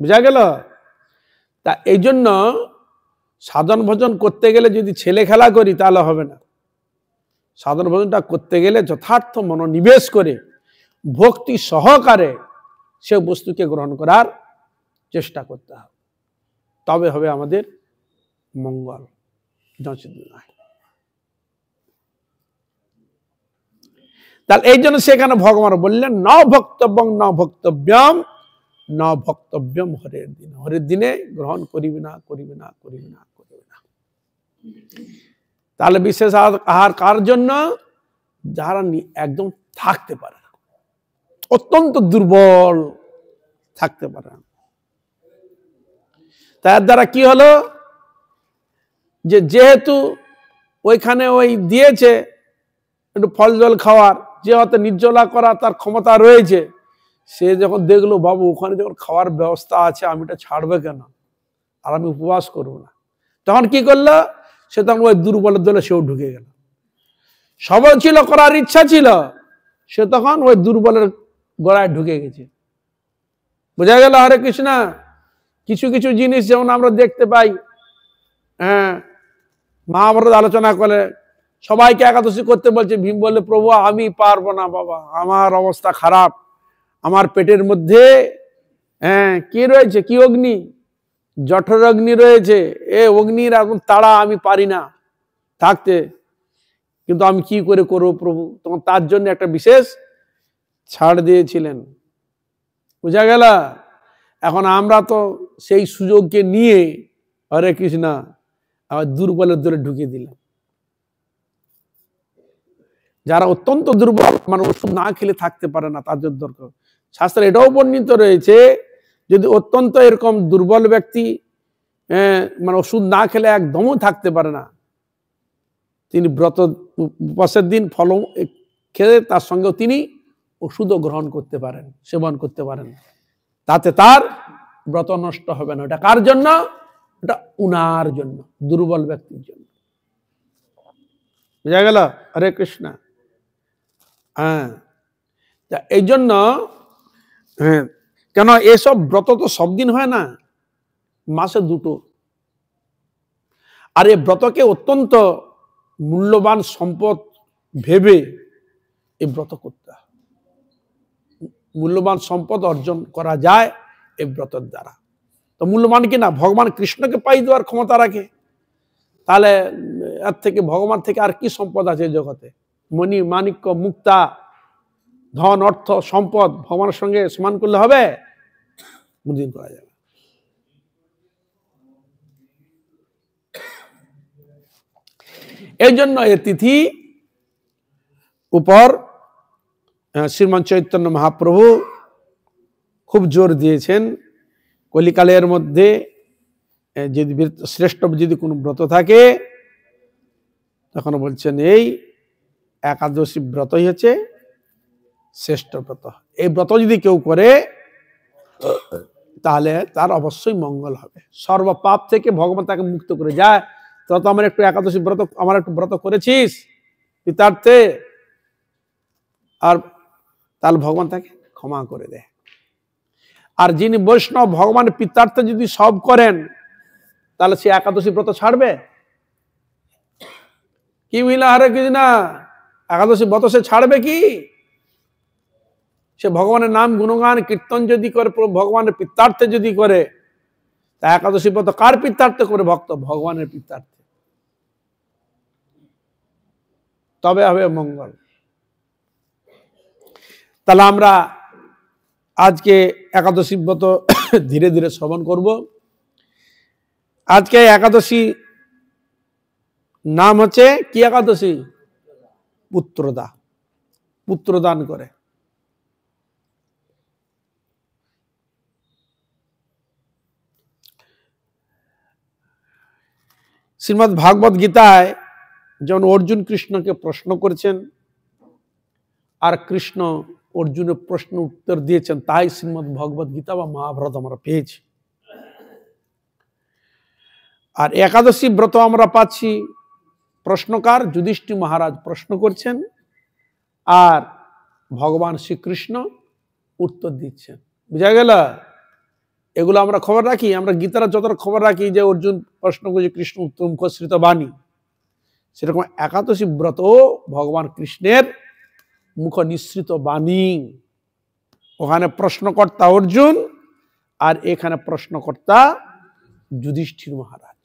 Speaker 1: বুঝা গেল? তা এই জন্য সাধন ভজন করতে গেলে যদি ছেলে খেলা করি তাহলে হবে না। সাধন ভজনটা করতে গেলে যথার্থ মনোনিবেশ করে ভক্তি সহকারে সে বস্তুকে গ্রহণ করার চেষ্টা করতে হবে, তবে হবে আমাদের মঙ্গল। তাহলে এই জন্য সেখানে ভগবান বললেন ন ভক্তব্যং ন ভক্তব্যম ন ভক্তব্যম হরের দিন, হরের দিনে গ্রহণ করিবি না, করিবি না, করিবি না, করিবি না। তাহলে বিশেষ আহার কার জন্য? যারা একদম থাকতে পারে না, অত্যন্ত দুর্বল, থাকতে পারে না। তার দ্বারা কি হলো, যে যেহেতু ওইখানে ওই দিয়েছে একটু ফল জল খাওয়ার, যে হয়তো নির্জলা করা তার ক্ষমতা রয়েছে, সে যখন দেখলো বাবু ওখানে যখন খাওয়ার ব্যবস্থা আছে, আমি এটা ছাড়বে কেন, আর আমি উপবাস করবো না, তখন কি করলো, সে তখন ওই দুর্বলের দলে সেও ঢুকে গেল। সবল ছিল, করার ইচ্ছা ছিল, সে তখন ওই দুর্বলের গোড়ায় ঢুকে গেছে। বোঝা গেল হরে কৃষ্ণ? কিছু কিছু জিনিস যেমন আমরা দেখতে পাই, হ্যাঁ, মহাভারত আলোচনা করে সবাইকে একাদশী করতে বলছে, ভীম বলে প্রভু আমি পারবো না বাবা, আমার অবস্থা খারাপ, আমার পেটের মধ্যে হ্যাঁ কি রয়েছে, কি অগ্নি, জঠর অগ্নি রয়েছে, এ অগ্নির এখন তাড়া আমি পারি না থাকতে, কিন্তু আমি কি করে করবো প্রভু, তখন তার জন্য একটা বিশেষ ছাড় দিয়েছিলেন। বুঝা গেল? এখন আমরা তো সেই সুযোগকে নিয়ে হরে কৃষ্ণ আবার দুর্বলের দলে ঢুকিয়ে দিলাম। যারা অত্যন্ত দুর্বল, মানে ওষুধ না খেলে থাকতে পারে না, তাদের দরকার। শাস্ত্রে এটাও বর্ণিত রয়েছে, যদি অত্যন্ত এরকম দুর্বল ব্যক্তি মানে ওষুধ না খেলে একদমও থাকতে পারে না, তিনি ব্রত উপবাসের দিন ফল খেলে তার সঙ্গেও তিনি ওষুধও গ্রহণ করতে পারেন, সেবন করতে পারেন, তাতে তার ব্রত নষ্ট হবে না। এটা কার জন্য? এটা উনার জন্য, দুর্বল ব্যক্তির জন্য। বুঝা গেল? হরে কৃষ্ণ। হ্যাঁ, এই জন্য হ্যাঁ, কেন এসব ব্রত তো সব দিন হয় না, মাসে দুটো। আর এই ব্রতকে অত্যন্ত মূল্যবান সম্পদ ভেবে এই ব্রত করতে হয়। মূল্যবান সম্পদ অর্জন করা যায় এই ব্রতের দ্বারা। তো মূল্যবান কিনা, ভগবান কৃষ্ণকে পাই দেওয়ার ক্ষমতা রাখে, তাহলে এর থেকে ভগবান থেকে আর কি সম্পদ আছে জগতে? মণি মাণিক্য মুক্তা ধন অর্থ সম্পদ ভগবানের সঙ্গে সমান করলে হবে? কোনদিন করা যাবে। এই জন্য এই তিথি উপর শ্রীমান চৈতন্য মহাপ্রভু খুব জোর দিয়েছেন। কলিকালের মধ্যে যদি শ্রেষ্ঠ যদি কোনো ব্রত থাকে তখন বলছেন এই একাদশী ব্রতই হচ্ছে শ্রেষ্ঠ ব্রত। এই ব্রত যদি কেউ করে তাহলে তার অবশ্যই মঙ্গল হবে, সর্বপাপ থেকে ভগবান তাকে মুক্ত করে যায়। তোরা তো আমার একটু একাদশী ব্রত, আমার একটু ব্রত করেছিস পিতার্থে, আর তাহলে ভগবান তাকে ক্ষমা করে দেয়। আর যিনি বৈষ্ণব ভগবানের পিতার্থে যদি সব করেন তাহলে সে একাদশী ব্রত ছাড়বে কি? মিলা হারে কিছু না, একাদশী ব্রত সে ছাড়বে কি? সে ভগবানের নাম গুণগান কীর্তন যদি করে, ভগবানের পিতার্থে যদি করে, তা একাদশী ব্রত কার পিতার্থে করে? ভক্ত ভগবানের পিতার্থে, তবে হবে মঙ্গল। তাহলে আমরা আজকে একাদশী ব্রত ধীরে ধীরে শ্রবণ করব। আজকে একাদশী নাম হচ্ছে কি? একাদশী পুত্রদা, পুত্রদান করে। শ্রীমদ্ ভাগবত গীতায় যেমন অর্জুন কৃষ্ণকে প্রশ্ন করেছেন আর কৃষ্ণ অর্জুনের প্রশ্ন উত্তর দিয়েছেন, তাই শ্রীমদ্ ভগবত গীতা বা মহাভারত আমরা পেয়েছি। আর একাদশী ব্রত আমরা পাচ্ছি প্রশ্নকার যুধিষ্ঠির মহারাজ প্রশ্ন করছেন আর ভগবান শ্রীকৃষ্ণ উত্তর দিচ্ছেন। বুঝা গেল? এগুলো আমরা খবর রাখি, আমরা গীতার যতটা খবর রাখি যে অর্জুন প্রশ্ন করছে কৃষ্ণ উত্তর মুখশ্রিত বাণী, সেরকম একাদশী ব্রত ভগবান কৃষ্ণের মুখ নিঃসৃত বাণী। ওখানে প্রশ্নকর্তা অর্জুন আর এখানে প্রশ্নকর্তা যুধিষ্ঠির মহারাজ।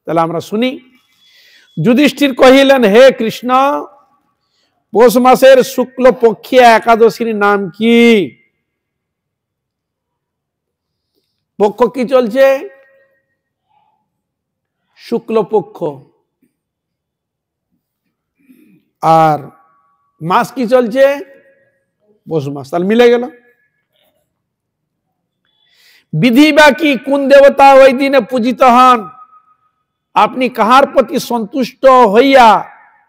Speaker 1: তাহলে আমরা শুনি। যুধিষ্ঠির কহিলেন, হে কৃষ্ণ, পৌষ মাসের শুক্ল পক্ষীয় একাদশীর নাম কি? পক্ষ কি চলছে? শুক্লপক্ষ। আর মাস কি চলছে? পৌষ মাস। তাহলে মিলে গেল। বিধি বা কি? কোন দেবতা ওই দিনে পূজিত হন? আপনি কাহার প্রতি সন্তুষ্ট হইয়া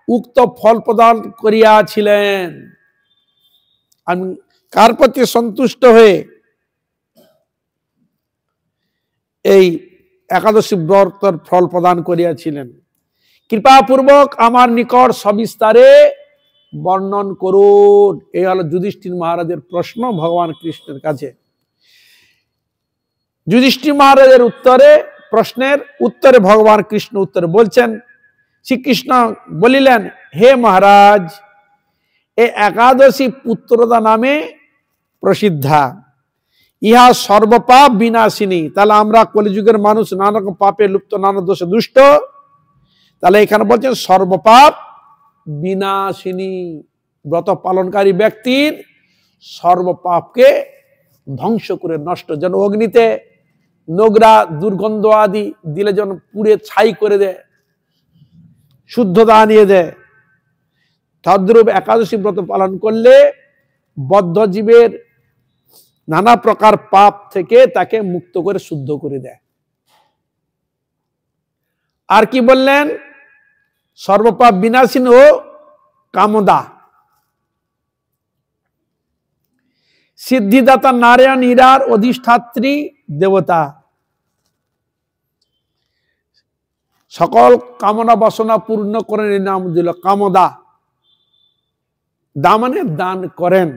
Speaker 1: উক্ত ফল প্রদান করিয়াছিলেন? আমি কার প্রতি সন্তুষ্ট হয়ে এই একাদশী ব্রতের ফল প্রদান করিয়াছিলেন? কৃপাপূর্বক আমার নিকট সবিস্তারে বর্ণন করুন। এই হলো যুধিষ্ঠির মহারাজের প্রশ্ন ভগবান কৃষ্ণের কাছে। যুধিষ্ঠির মহারাজের প্রশ্নের উত্তরে ভগবান কৃষ্ণ উত্তরে বলছেন, শ্রীকৃষ্ণ বলিলেন, হে মহারাজ, এ একাদশী পুত্রদা নামে প্রসিদ্ধা। ইহা সর্বপাপ বিনাশিনী। তাহলে আমরা কলিযুগের মানুষ, নানা রকম পাপে লুপ্ত, নানা দোষে দুষ্ট। তাহলে এখানে বলছেন সর্বপাপ বিনাশিনী। ব্রত পালনকারী ব্যক্তির সর্বপাপকে ধ্বংস করে নষ্ট, যেন অগ্নিতে নোংরা দুর্গন্ধ আদি দিলে যেন পুড়ে ছাই করে দেয়, শুদ্ধতা আনিয়ে দেয়, তদ্রূপ একাদশী ব্রত পালন করলে বদ্ধ জীবের নানা প্রকার পাপ থেকে তাকে মুক্ত করে শুদ্ধ করে দেয়। আর কি বললেন? সর্বপাপ বিনাশিনী ও কামদা। সিদ্ধিদাতা নারায়ণ ইরার অধিষ্ঠাত্রী দেবতা। সকল কামনা বাসনা পূর্ণ করেন, এই নাম দিল কামদা। দা মানে দান করেন,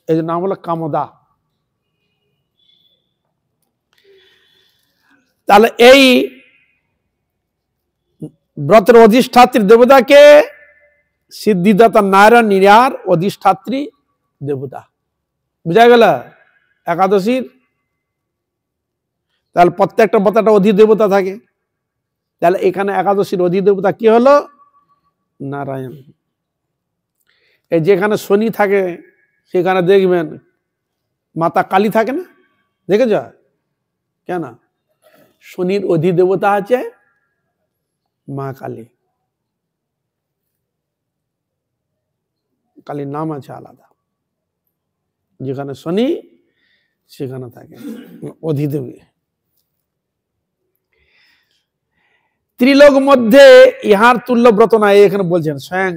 Speaker 1: এই নাম হলো কামদা। তাহলে এই ব্রতের অধিষ্ঠাত্রী দেবতাকে সিদ্ধিদাতা নারায়ণ ইরার অধিষ্ঠাত্রী দেবতা। বুঝা গেল একাদশীর? তাহলে প্রত্যেকটা ব্রতটা অধিদেবতা থাকে। তাহলে এখানে একাদশীর অধিদেবতা কি হলো? নারায়ণ। এই যেখানে শনি থাকে সেখানে দেখবেন মাতা কালী থাকে না, দেখেছ? কেন? শনির অধিদেবতা আছে মা কালী, কালীর নাম আছে আলাদা। যেখানে শনি সেখানে থাকে অধিদেবী। ত্রিলোক মধ্যে ইহার তুল্য ব্রত নাই, এখানে বলছেন স্বয়ং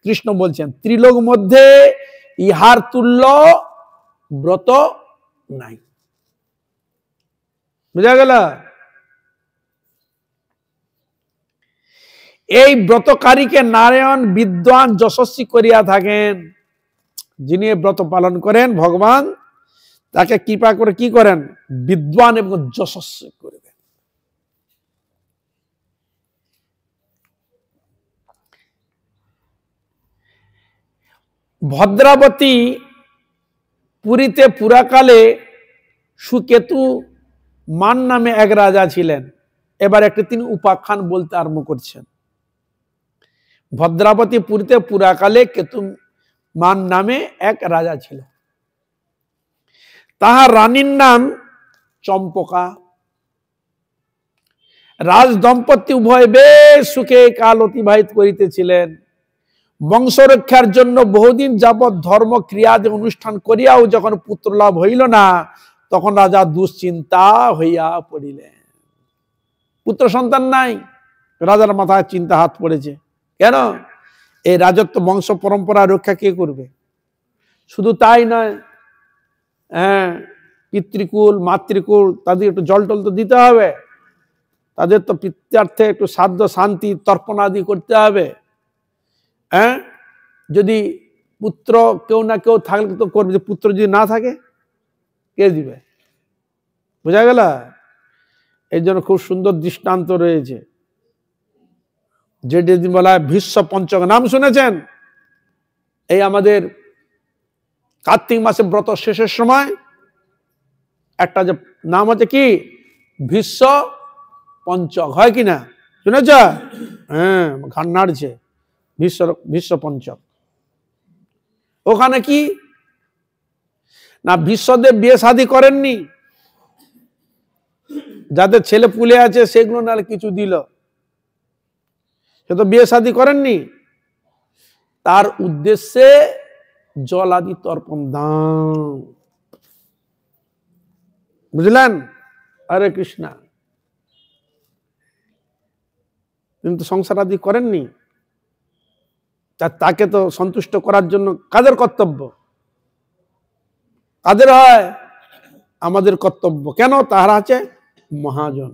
Speaker 1: কৃষ্ণ বলছেন ত্রিলোক মধ্যে ইহার তুল্য ব্রত নাই। বুঝা গেল? এই ব্রতকারীকে নারায়ণ বিদ্বান যশস্বী করিয়া থাকেন। যিনি ব্রত পালন করেন ভগবান তাকে কৃপা করে কি করেন? বিদ্বান এবং যশস্বী করে দেন। ভদ্রাবতী পুরীতে পুরাকালে সুকেতু মান নামে এক রাজা ছিলেন। এবার একটি তিনি উপাখ্যান বলতে আরম্ভ করছেন। ভদ্রাবতী পুরীতে পুরাকালে কেতু মান নামে এক রাজা ছিল। তাহার রানীর নাম চম্পকা। রাজ দম্পতি উভয় বেশ সুখে কাল অতিবাহিত করিতেছিলেন। বংশ রক্ষার জন্য বহুদিন যাবৎ ধর্ম ক্রিয়াদি অনুষ্ঠান করিয়াও যখন পুত্র লাভ হইল না, তখন রাজা দুশ্চিন্তা হইয়া পড়িলেন। পুত্র সন্তান নাই, রাজার মাথায় চিন্তা হাত পড়েছে। কেন? এই রাজত্ব বংশ পরম্পরা রক্ষা কে করবে? শুধু তাই নয়, পিতৃকুল মাতৃকুল তাদের একটু জল টল তো দিতে হবে, তাদের তো পিতৃর্থে একটু সাধ্য শান্তি তর্পণ আদি করতে হবে। যদি পুত্র কেউ না কেউ থাকলে তো করবে, পুত্র যদি না থাকে কে দিবে? বোঝা গেল? এই জন্য খুব সুন্দর দৃষ্টান্ত রয়েছে, যেদিন বলা হয় ভীষ্ম পঞ্চক। নাম শুনেছেন? এই আমাদের কার্তিক মাসে ব্রত শেষের সময় একটা যে নাম আছে কি ভীষ্ম পঞ্চক, হয় কিনা শুনেছ? হ্যাঁ, ঘাড় নাড়ছে। ভীষ্ম পঞ্চক ওখানে কি না, ভীষ্মদেব বিয়ে শাদী করেননি, যাদের ছেলে পুলে আছে সেগুলো নাহলে কিছু দিল, সে তো বিয়ে শাদী করেননি। তার উদ্দেশ্যে জল আদি তর্পণ দান, বুঝলেন? হরে কৃষ্ণা। কিন্তু সংসার আদি করেননি, তাকে তো সন্তুষ্ট করার জন্য কাদের কর্তব্য? কাদের হয়? আমাদের কর্তব্য। কেন? তাহারা আছে মহাজন,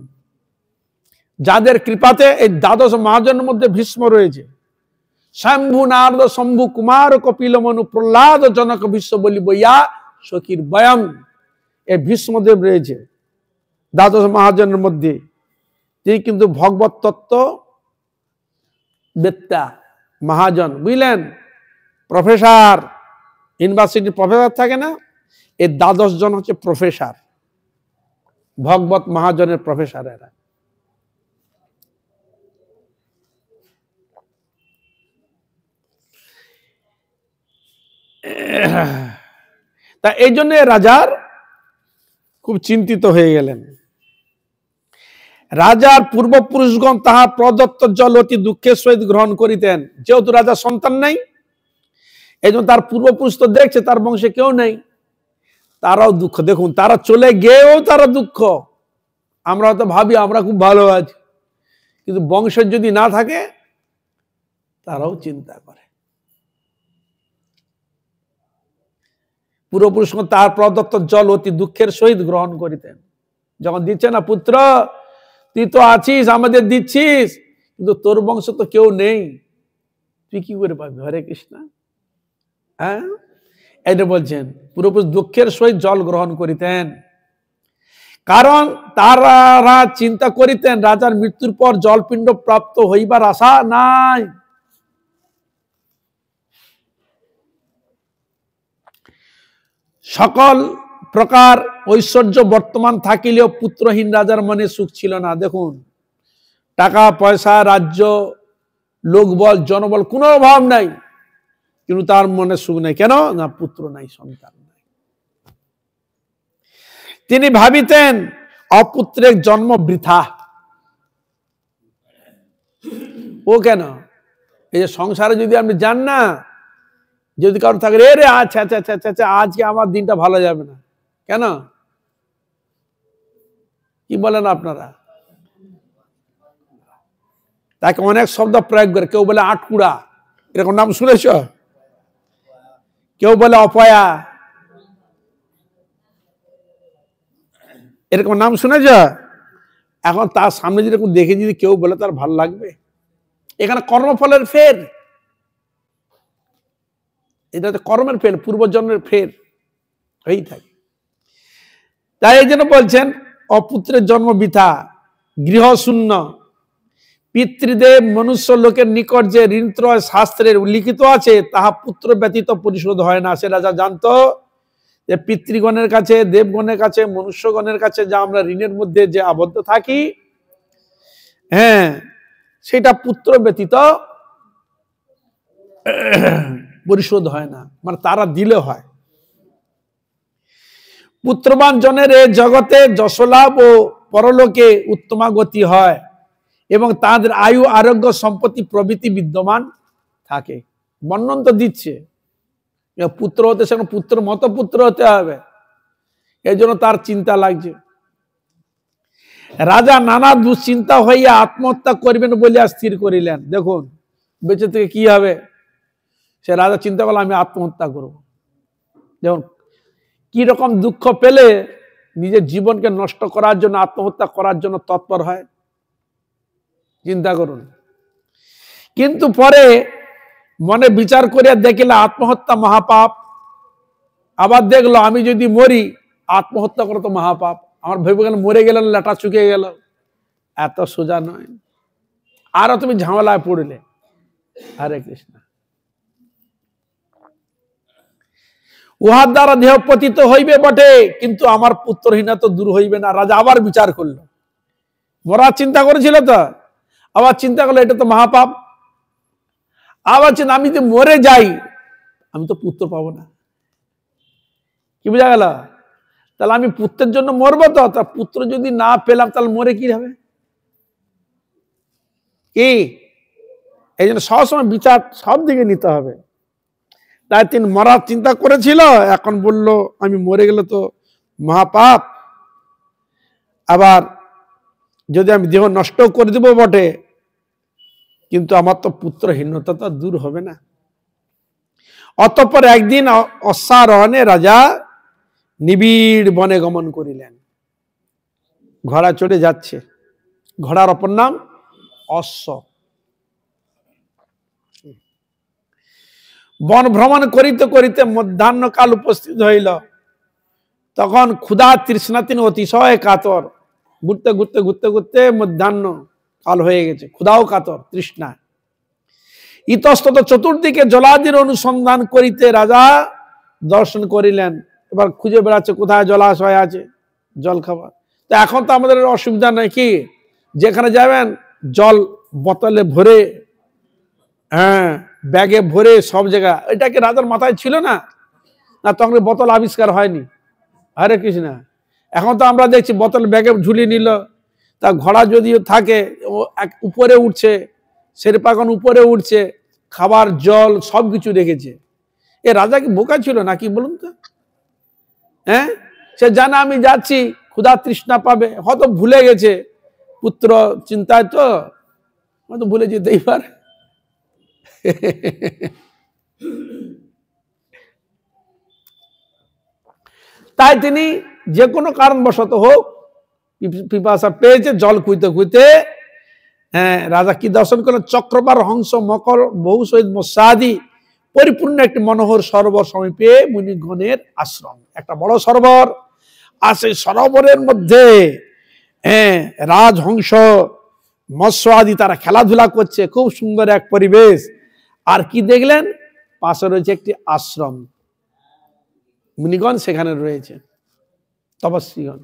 Speaker 1: যাদের কৃপাতে এই দ্বাদশ মহাজনের মধ্যে ভীষ্ম রয়েছে। শম্ভু নারদ শম্ভু কুমার কপিল মনু প্রহ্লাদ জনক ভীষ্ম বলি বইয়া সখীর বয়ম, এই ভীষ্মদেব রয়েছে দ্বাদশ মহাজনের মধ্যে। তিনি কিন্তু ভগবত তত্ত্ব বেত্তা মহাজন, বুঝলেন? প্রফেসর, ইউনিভার্সিটির প্রফেসর থাকে না, এই দ্বাদশ জন হচ্ছে প্রফেসর, ভগবত মহাজনের প্রফেসর এরা। তা এই জন্য রাজার খুব চিন্তিত হয়ে গেলেন। রাজার পূর্বপুরুষগণ তাহার প্রদত্ত জল অতি দুঃখের সহিত গ্রহণ করিতেন। যেহেতু রাজার সন্তান নাই, এই জন্য তার পূর্বপুরুষ তো দেখছে তার বংশে কেউ নেই, তারাও দুঃখ। দেখুন, তারা চলে গিয়েও তারা দুঃখ। আমরা তো ভাবি আমরা খুব ভালো আছি, কিন্তু বংশের যদি না থাকে তারাও চিন্তা করে। পূর্বপুরুষ তার প্রদত্ত জল অতি দুঃখের সহিত গ্রহণ করিতেন। যখন দিচ্ছে না, পুত্র তুই তো আছিস, আমাদের দিচ্ছিস, কিন্তু তোর বংশ তো কেউ নেই, তুই কি করে পাবি? হরে কৃষ্ণ। হ্যাঁ, এটা বলছেন পূর্বপুরুষ দুঃখের সহিত জল গ্রহণ করিতেন, কারণ তারা চিন্তা করিতেন রাজার মৃত্যুর পর জলপিণ্ড প্রাপ্ত হইবার আশা নাই। সকল প্রকার ঐশ্বর্য বর্তমান থাকিলেও পুত্রহীন রাজার মনে সুখ ছিল না। দেখুন, টাকা পয়সা, রাজ্য, লোকবল, জনবল কোনো অভাব নাই, কিন্তু তার মনে সুখ নেই। কেন না? পুত্র নাই, সন্তান নাই। তিনি ভাবিতেন অপুত্রের জন্ম বৃথা। ও কেন? এই যে সংসারে যদি আপনি যান না, যদি কারো থাকে রে আচ্ছা আচ্ছা আচ্ছা আচ্ছা আজকে আমার দিনটা ভালো যাবে না, কেন? কি বলেন আপনারা? তাকে অনেক শব্দ প্রয়োগ করে। কেউ বলে আটকুড়া, এরকম নাম শুনেছ? কেউ বলে অপয়া, এরকম নাম শুনেছ? এখন তার সামনে যেরকম দেখে যদি কেউ বলে তার ভালো লাগবে? এখানে কর্মফলের ফের, এটা কর্মের ফের, পূর্বজন্মের ফের হয়েই থাকে। তাই এই জন্য বলছেন অপুত্রের জন্ম বৃথা, গৃহ শূন্য। পিতৃদেব মনুষ্য লোকের নিকট যে ঋণত্রয় শাস্ত্রের উল্লিখিত আছে তাহা পুত্র ব্যতীত পরিশোধ হয় না। সে রাজা জানতো যে পিতৃগণের কাছে, দেবগণের কাছে, মনুষ্যগণের কাছে যা আমরা ঋণের মধ্যে যে আবদ্ধ থাকি, হ্যাঁ, সেটা পুত্র ব্যতীত পরিশোধ হয় না, মানে তারা দিলে হয়। পুত্রবান জনের এ জগতে যশলাভ ও পরলোকে উত্তমাগতি হয় এবং তাদের আয়ু, আরোগ্য, সম্পত্তি প্রভৃতি বিদ্যমান থাকে। বর্ণন তো দিচ্ছে, পুত্র হতে সেখানে পুত্র মতো পুত্র হতে হবে, এই জন্য তার চিন্তা লাগছে। রাজা নানা দুশ্চিন্তা হইয়া আত্মহত্যা করবেন বলিয়া স্থির করিলেন। দেখুন বেঁচে থেকে কি হবে, সে রাজা চিন্তা করলো আমি আত্মহত্যা করব। যেমন কি রকম দুঃখ পেলে নিজের জীবনকে নষ্ট করার জন্য, আত্মহত্যা করার জন্য তৎপর হয়, চিন্তা করুন। কিন্তু পরে মনে বিচার করিয়া দেখিলে আত্মহত্যা মহাপাপ। আবার দেখলো আমি যদি মরি, আত্মহত্যা করা তো মহাপাপ। আমার ভেবে গেল মরে গেল, লেটা চুকে গেল, এত সোজা নয়, আরো তুমি ঝামেলায় পড়লে। হরে কৃষ্ণ। উহার দ্বারা দেহ পতিত হইবে বটে, কিন্তু আমার পুত্রহীনা তো দূর হইবে না। রাজা আবার বিচার করলো, মরার চিন্তা করেছিল তো, আবার চিন্তা করলো এটা তো মহাপাপ। আবার চিন্তা আমি যদি মরে যাই আমি তো পুত্র পাবো না। কি বোঝা গেল? তাহলে আমি পুত্রের জন্য মরবো তো, তা পুত্র যদি না পেলাম তাহলে মরে কি হবে? কি এই জন্য সবসময় বিচার সব দিকে নিতে হবে। তাই তিনি মরার চিন্তা করেছিল, এখন বলল আমি মরে গেলে তো মহাপাপ, আবার যদি আমি দেহ নষ্ট করে দেবো বটে, কিন্তু আমার তো পুত্রহীনতা তো দূর হবে না। অতঃপর একদিন অশ্বারোহণে রাজা নিবিড় বনে গমন করিলেন। ঘোড়া চড়ে যাচ্ছে, ঘোড়ার অপর নাম অশ্ব। বন ভ্রমণ করিতে করিতে মধ্যাহ্নকাল উপস্থিত হইল। তখন ক্ষুধা তৃষ্ণা তিনি অতিশয় কাতর। ঘুরতে ঘুরতে ঘুরতে ঘুরতে মধ্যাহ্ন কাল হয়ে গেছে, ক্ষুধাও কাতর, তৃষ্ণা। ইতস্তত চতুর্দিকে জলাদির অনুসন্ধান করিতে রাজা দর্শন করিলেন। এবার খুঁজে বেড়াচ্ছে কোথায় জলাশয় আছে, জল খাবার। তো এখন তো আমাদের অসুবিধা নেই, কি যেখানে যাবেন জল বোতলে ভরে, হ্যাঁ ব্যাগে ভরে সব জায়গা। এটা কি রাজার মাথায় ছিল না? না তখন বোতল আবিষ্কার হয়নি? হরে কৃষ্ণ। এখন তো আমরা দেখছি বোতল ব্যাগে ঝুলিয়ে নিল, তা ঘোড়া যদি থাকে ও উপরে উঠছে, শেরপাগন উপরে উঠছে, খাবার জল সবকিছু রেখেছে। এ রাজা কি বোকা ছিল নাকি বলুন তো? হ্যাঁ, সে জানে আমি যাচ্ছি, ক্ষুধা তৃষ্ণা পাবে, হয়তো ভুলে গেছে পুত্র চিন্তায়, তো হয়তো ভুলে যেতেই পারে। তাই তিনি যে কোনো কারণবশত হোক পিপাসা পেয়েছে, জল খুঁজতে খুঁজতে, হ্যাঁ রাজা কি দর্শন করলেন? চক্রবার, হংস, মকর, বহু সহিত মৎস্যাদি পরিপূর্ণ একটি মনোহর সরোবর সমীপে মুনিগণের আশ্রম। একটা বড় সরোবর, আর সেই সরোবরের মধ্যে হ্যাঁ রাজহংস, মৎস্য আদি তারা খেলাধুলা করছে, খুব সুন্দর এক পরিবেশ। আর কি দেখলেন? পাশে রয়েছে একটি আশ্রম, মুনিগণ সেখানে রয়েছে, তপস্বীগণ।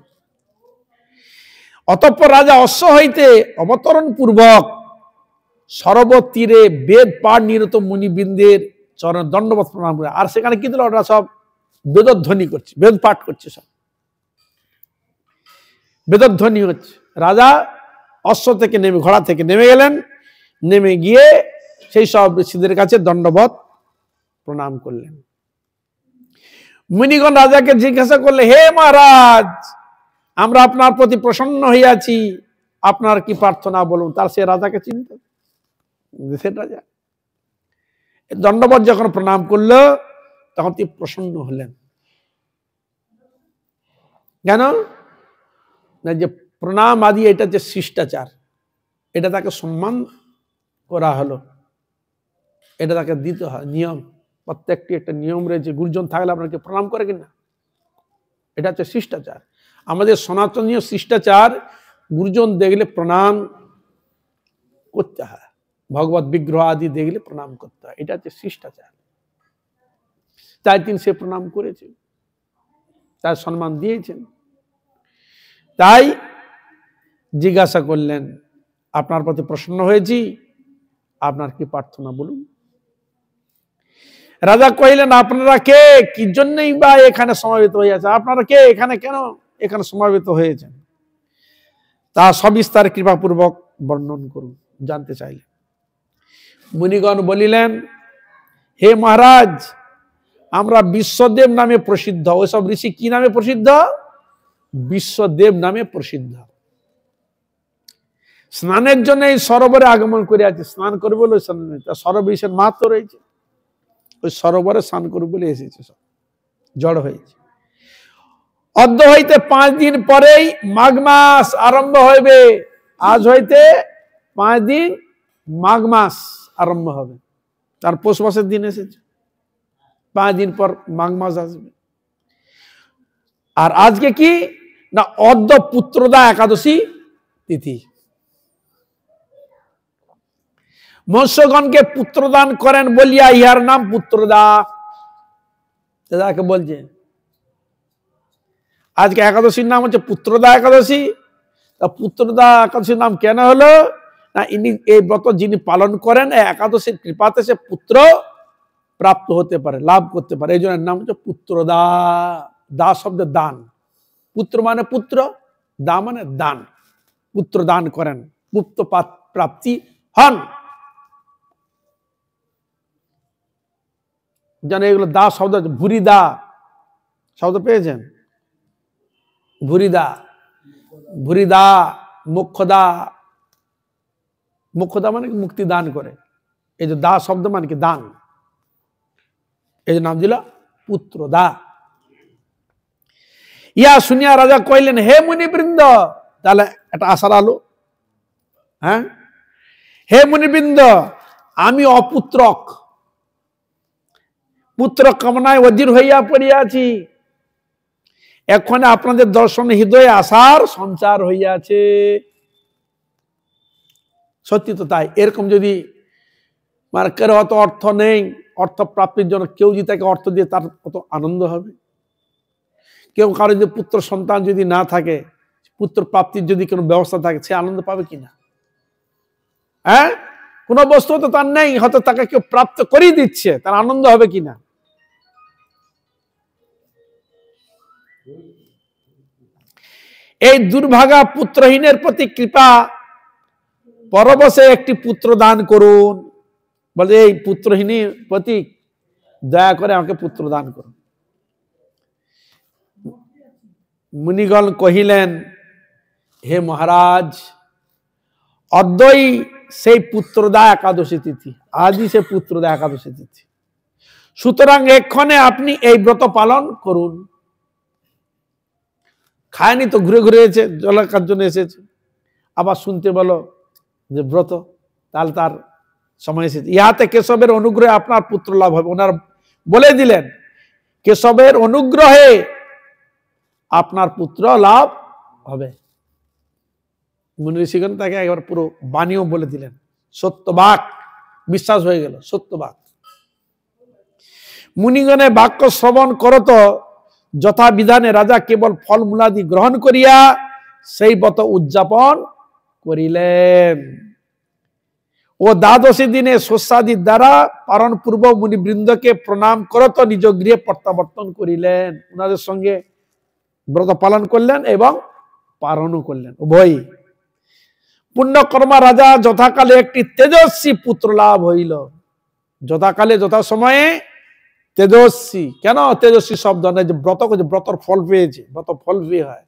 Speaker 1: অতঃপর রাজা অশ্ব হইতে অবতরণ পূর্বক সরোবর তীরে বেদ পাঠ নিরত মুনিবৃন্দের চরণ দণ্ডবত প্রণাম করে। আর সেখানে কি দিল, ওরা সব বেদধ্বনি করছে, বেদ পাঠ করছে, সব বেদধ্বনি হচ্ছে। রাজা অশ্ব থেকে নেমে, ঘোড়া থেকে নেমে গেলেন, নেমে গিয়ে সেই সব ঋষিদের কাছে দণ্ডবত প্রণাম করলেন। মুনিগণ রাজাকে জিজ্ঞাসা করলে, হে মহারাজ, আমরা আপনার প্রতি প্রসন্ন হইয়াছি, আপনার কি প্রার্থনা বলুন। তার সে রাজাকে চিনত, দেশের রাজা। দণ্ডবত যখন প্রণাম করলো তখন তিনি প্রসন্ন হলেন। কেন না, যে প্রণাম আদি এটা যে শিষ্টাচার, এটা তাকে সম্মান করা হলো, এটা তাকে দিতে হয়, নিয়ম। প্রত্যেকটি একটা নিয়ম রয়েছে, গুরুজন থাকলে আপনাকে প্রণাম করে কিনা, এটা হচ্ছে শিষ্টাচার। আমাদের সনাতনীয় শিষ্টাচার, গুরুজন দেখলে প্রণাম করতে হয়, ভগবত বিগ্রহ আদি দেখলে প্রণাম করতে হয়, এটা হচ্ছে শিষ্টাচার। তাই তিনি সে প্রণাম করেছেন, তার সম্মান দিয়েছেন। তাই জিজ্ঞাসা করলেন, আপনার প্রতি প্রসন্ন হয়েছি, আপনার কি প্রার্থনা বলুন। রাজা কহিলেন, আপনারা কে, কি জন্যই বা এখানে সমাবেত হয়েছে, আপনারা কে, এখানে কেন এখানে সমাবেত হয়েছেন, তা সবিস্তার কৃপাপূর্বক বর্ণন করুন, জানতে চাইলেন। মুনিগণ বলিলেন, হে মহারাজ, আমরা বিশ্বদেব নামে প্রসিদ্ধ। ওইসব ঋষি কি নামে প্রসিদ্ধ? বিশ্বদেব নামে প্রসিদ্ধ। স্নানের জন্য এই সরোবরে আগমন করে আছে, স্নান করবে বলে সরোবরের মাহাত্ম রয়েছে, ওই সরোবরে স্নান করবে বলে এসেছে, সব জড় হয়েছে। অদ্য হইতে 5 দিন পরেই মাঘ মাস আরম্ভ হইবে। আজ হইতে 5 দিন মাঘ মাস আরম্ভ হবে, তার পৌষ মাসের দিন এসেছে, 5 দিন পর মাঘ মাস আসবে। আর আজকে কি না, অদ্য পুত্রদা একাদশী তিথি। মৎস্যগণকে পুত্রদান করেন বলিয়া ইহার নাম পুত্রদা। দাদাকে বলছে আজকে একাদশীর নাম হচ্ছে পুত্রদা একাদশী। তা পুত্রদা একাদশীর নাম কেন হলো না, ইনি এই ব্রত যিনি পালন করেন, একাদশীর কৃপাতে সে পুত্র প্রাপ্ত হতে পারে, লাভ করতে পারে, এই জন্য নাম হচ্ছে পুত্রদা। দা শব্দের দান, পুত্র মানে পুত্র, দা মানে দান, পুত্র দান করেন, পুত্র প্রাপ্তি হন। যেন এগুলো দা শব্দ, ভুরিদা শব্দ পেয়েছেন, ভুরিদা, ভুরিদা, মোক্ষদা, মোক্ষদা মানে মুক্তি দান করে, এই যে দা শব্দ মানে কি দান, এই যে নাম দিল পুত্রদা। ইয়া শুনিয়া রাজা কইলেন, হে মুনিবৃন্দ, তাহলে একটা আশার আলো, হ্যাঁ, হে মুনিবৃন্দ, আমি অপুত্রক, পুত্র কামনায় অধীর হইয়া পড়িয়াছি, এখন আপনাদের দর্শন হৃদয়ে আশার সঞ্চার হইয়াছে। সত্যি তো তাই। এরকম যদি মার্কের অত অর্থ নেই, অর্থ প্রাপ্তির জন্য কেউ যদি তাকে অর্থ দিয়ে, তার কত আনন্দ হবে। কেউ কারো যদি পুত্র সন্তান যদি না থাকে, পুত্র প্রাপ্তির যদি কোনো ব্যবস্থা থাকে, সে আনন্দ পাবে কিনা? হ্যাঁ, কোনো বস্তু তো তার নেই, হয়তো তাকে কেউ প্রাপ্ত করিয়ে দিচ্ছে, তার আনন্দ হবে কিনা? এই দুর্ভাগা পুত্রহীনের প্রতি কৃপা পরবশে একটি পুত্র দান করুন। বলে, এই পুত্রহীনের প্রতি দয়া করে আমাকে পুত্র দান করুন। মুনিগণ কহিলেন, হে মহারাজ, অদ্যই সেই পুত্রদা একাদশী তিথি, আজই সে পুত্রদা একাদশী তিথি, সুতরাং এক্ষণে আপনি এই ব্রত পালন করুন। খায়নি তো, ঘুরে ঘুরে এসেছে, জলকার জন্য এসেছে, আবার শুনতে বলো যে ব্রত, তাহলে তার সময় এসেছে। ইহাতে কেশবের অনুগ্রহে আপনার পুত্র লাভ হবে। ওনার বলে দিলেন, কেশবের অনুগ্রহে আপনার পুত্র লাভ হবে। মুনি ঋষিগণ তাকে একবার পুরো বাণীও বলে দিলেন, সত্যবাক, বিশ্বাস হয়ে গেল, সত্যবাক। মুনিগণে বাক্য শ্রবণ করত যথাবিধানে রাজা কেবল ফলমূলাদি গ্রহণ করিয়া সেই ব্রত উদযাপন করিলেন। ও দ্বাদশী দিনে শস্যাদির দ্বারা পারণ পূর্ব মুনিবৃন্দকে প্রণাম করত নিজ গৃহে প্রত্যাবর্তন করিলেন। ওনাদের সঙ্গে ব্রত পালন করলেন এবং পালনও করলেন উভয়ই। পুণ্যকর্মা রাজা যথাকালে একটি তেজস্বী পুত্র লাভ হইল। যথাকালে যথা সময়ে তেজস্বী, কেন তেজস্বী শব্দ নেই, যে ব্রত করছে, ব্রতর ফল পেয়েছে, ব্রত ফল পেয়ে হয়।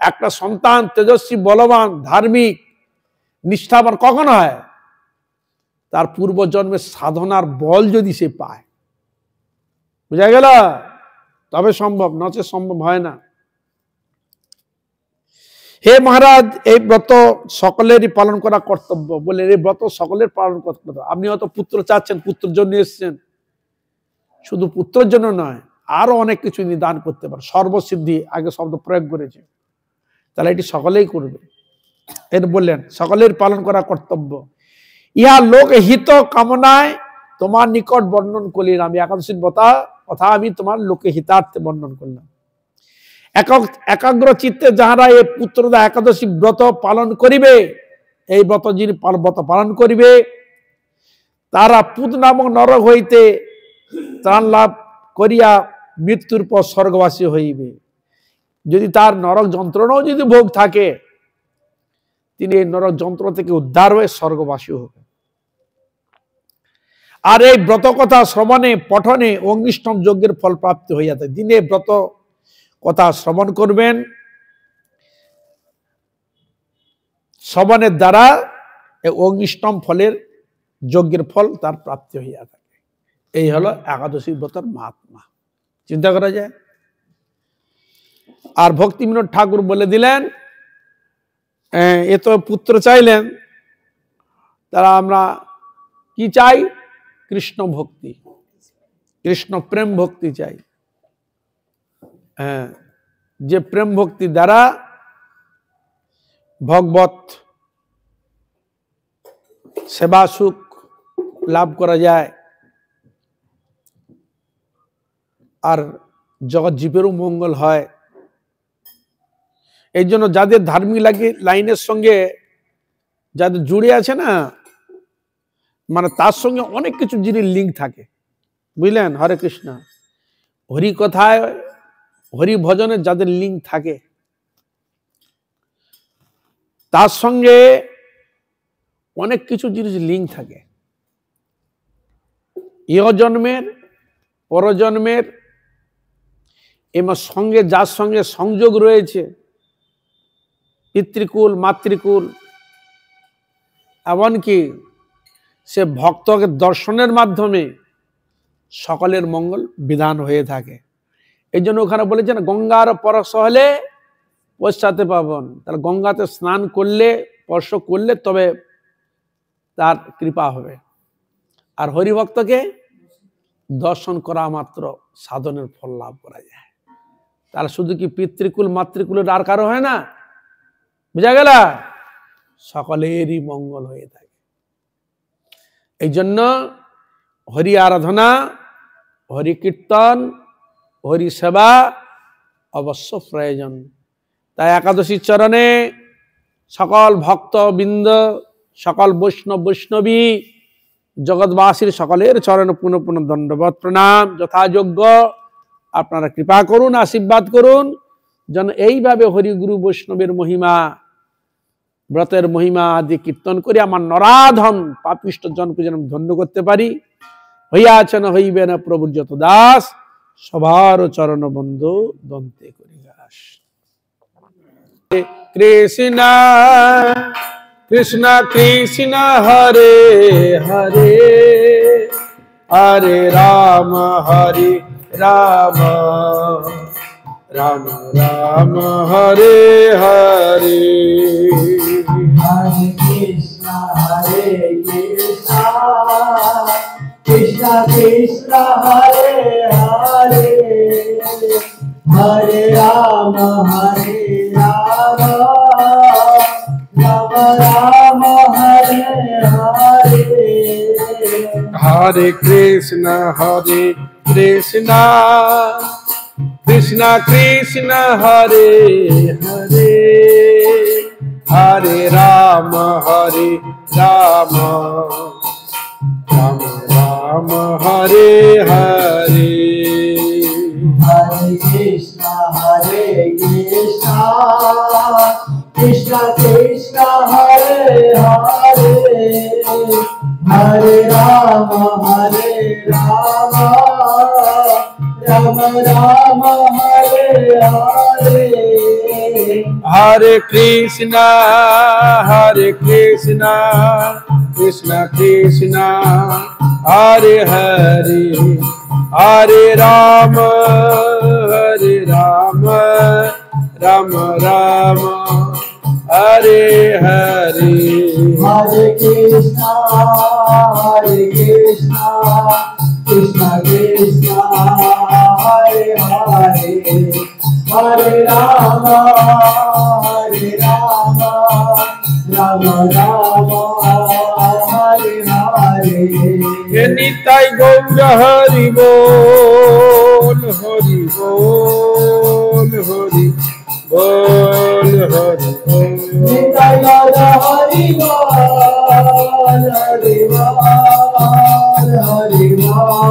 Speaker 1: একটা সন্তান তেজস্বী, বলবান, ধার্মিক, নিষ্ঠাবান কখন হয়? তার পূর্বজন্মের সাধনার বল যদি সে পায়, বুঝা গেল? তবে সম্ভব, নচে সম্ভব হয় না। হে মহারাজ, এই ব্রত সকলেরই পালন করা কর্তব্য। বলে এই ব্রত সকলের পালন কর্তব্য। আপনি হয়তো পুত্র চাচ্ছেন, পুত্রের জন্য এসছেন, শুধু পুত্রের জন্য নয়, আরো অনেক কিছু নিদান করতে পারে। সর্বসিদ্ধি আগে শব্দ প্রয়োগ করেছে, তাহলে এটি সকলেই করবে। এর বললেন সকলের পালন করা কর্তব্য। ইহা লোক হিত কামনায় তোমার নিকট বর্ণন করলেন। আমি একাদশীর কথা আমি তোমার লোকে হিতার্থে বর্ণন করলাম। একাগ্র চিত্তে যাহারা এই পুত্রদা একাদশী ব্রত পালন করিবে, এই ব্রত যিনি ব্রত পালন করিবে, তারা পুত নামক নরক হইতে ত্রাণ লাভ করিয়া মৃত্যুর পর স্বর্গবাসী হইবে। যদি তার নরক যন্ত্রণাও যদি ভোগ থাকে, তিনি এই নরক যন্ত্রণা থেকে উদ্ধার হয়ে স্বর্গবাসী হবে। আর এই ব্রত কথা শ্রবণে পঠনে অগ্নিষ্টম যজ্ঞের ফল প্রাপ্তি হইয়া থাকে। দিনে ব্রত কথা শ্রবণ করবেন, শ্রবণের দ্বারা অগ্নিষ্টম ফলের যজ্ঞের ফল তার প্রাপ্তি হইয়া থাকে। এই হলো একাদশী ব্রতের মাহাত্ম্য, চিন্তা করা যায়। আর ভক্তিবিনোদ ঠাকুর বলে দিলেন, এ তো পুত্র চাইলেন, তারা আমরা কি চাই? কৃষ্ণ ভক্তি, কৃষ্ণ প্রেম ভক্তি চাই। যে প্রেম ভক্তি দ্বারা ভগবত সেবা সুখ লাভ করা যায়, আর জগৎ জীবেরও মঙ্গল হয়। এই জন্য যাদের ধার্মিক লাইনের সঙ্গে যাদের জুড়ে আছে না, মানে তার সঙ্গে অনেক কিছু জিনিস লিঙ্ক থাকে, বুঝলেন? হরে কৃষ্ণ, হরি কথায়, হরি ভজনে যাদের লিঙ্ক থাকে, তার সঙ্গে অনেক কিছু জিনিস লিঙ্ক থাকে। ইহ জন্মের, পরজন্মের, এবং সঙ্গে যার সঙ্গে সংযোগ রয়েছে, পিতৃকুল, মাতৃকুল, এমনকি সে ভক্তকে দর্শনের মাধ্যমে সকলের মঙ্গল বিধান হয়ে থাকে। এই জন্য ওখানে বলেছেন গঙ্গার পরশ হলে পশ্চাতে পাবন। তাহলে গঙ্গাতে স্নান করলে, স্পর্শ করলে তবে তার কৃপা হবে। আর হরিভক্তকে দর্শন করা মাত্র সাধনের ফল লাভ করা যায়। তাহলে শুধু কি পিতৃকুল মাতৃকুলের আর কারো হয় না? বুঝা গেল? সকলেরই মঙ্গল হয়ে থাকে। এই জন্য হরি আরাধনা, হরি কীর্তন, হরি সেবা অবশ্য প্রয়োজন। তাই একাদশীর চরণে সকল ভক্তবৃন্দ, সকল বৈষ্ণব বৈষ্ণবী, জগৎবাসীর সকলের চরণে পুনঃ পুনঃ দণ্ডবত প্রণাম। যথাযোগ্য আপনারা কৃপা করুন, আশীর্বাদ করুন, যেন এইভাবে হরিগুরু বৈষ্ণবের মহিমা, ব্রতের মহিমা আদি কীর্তন করে আমার নরাধম পাপিষ্ট জনকে যেন ধন্য করতে পারি। হইয়াছেন হইবে না প্রভুর যত দাস, সবার চরণ বন্ধু দন্তে করি দাস। কৃষ্ণ কৃষ্ণ কৃষ্ণ হরে হরে, হরে রাম হরে Ram, Ram Ram Hare Hare.
Speaker 2: Hare Krishna, Krishna Krishna, Hare Hare, Hare Rama, Rama Rama, Hare Hare.
Speaker 1: Hare Krishna, Krishna Krishna, Hare Hare, Hare Rama, Rama Rama, Hare Hare.
Speaker 2: Hare Krishna, Krishna Krishna, Hare Hare, Hare Rama, Rama Rama, Hare Hare.
Speaker 1: Hare Krishna, Krishna Krishna, Hare Hare, Hare Rama, Rama Rama, Hare Hare.
Speaker 2: Hare Krishna, Krishna Krishna, Hare Hare, Hare Rama, Rama Rama, Hare Hare.
Speaker 1: Nitai Gaura Hari Bol, Hari Bol, Hari Bol, Hari Bol.
Speaker 2: Nitai Gaura Hari Bol, Hari Bol, Hari Bol,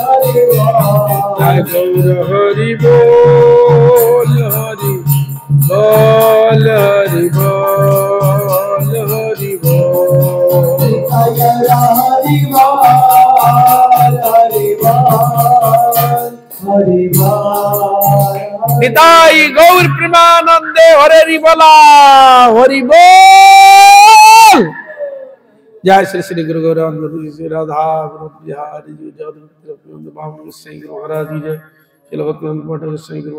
Speaker 2: Hari Bol.
Speaker 1: Nitai Gaura Hari Bol, Hari Bol, Hari Bol, Hari Bol.
Speaker 2: Nitai Gaura Hari Bol, Hari Bol, Hari Bol.
Speaker 1: Nitai गौर प्रेमानंदे हरे बोला हरि बोल। जय श्री श्री गुरु गौरांग गुरु श्री राधा गुरु बिहारी जी जय गुरु महाराज जी जय श्री भक्ति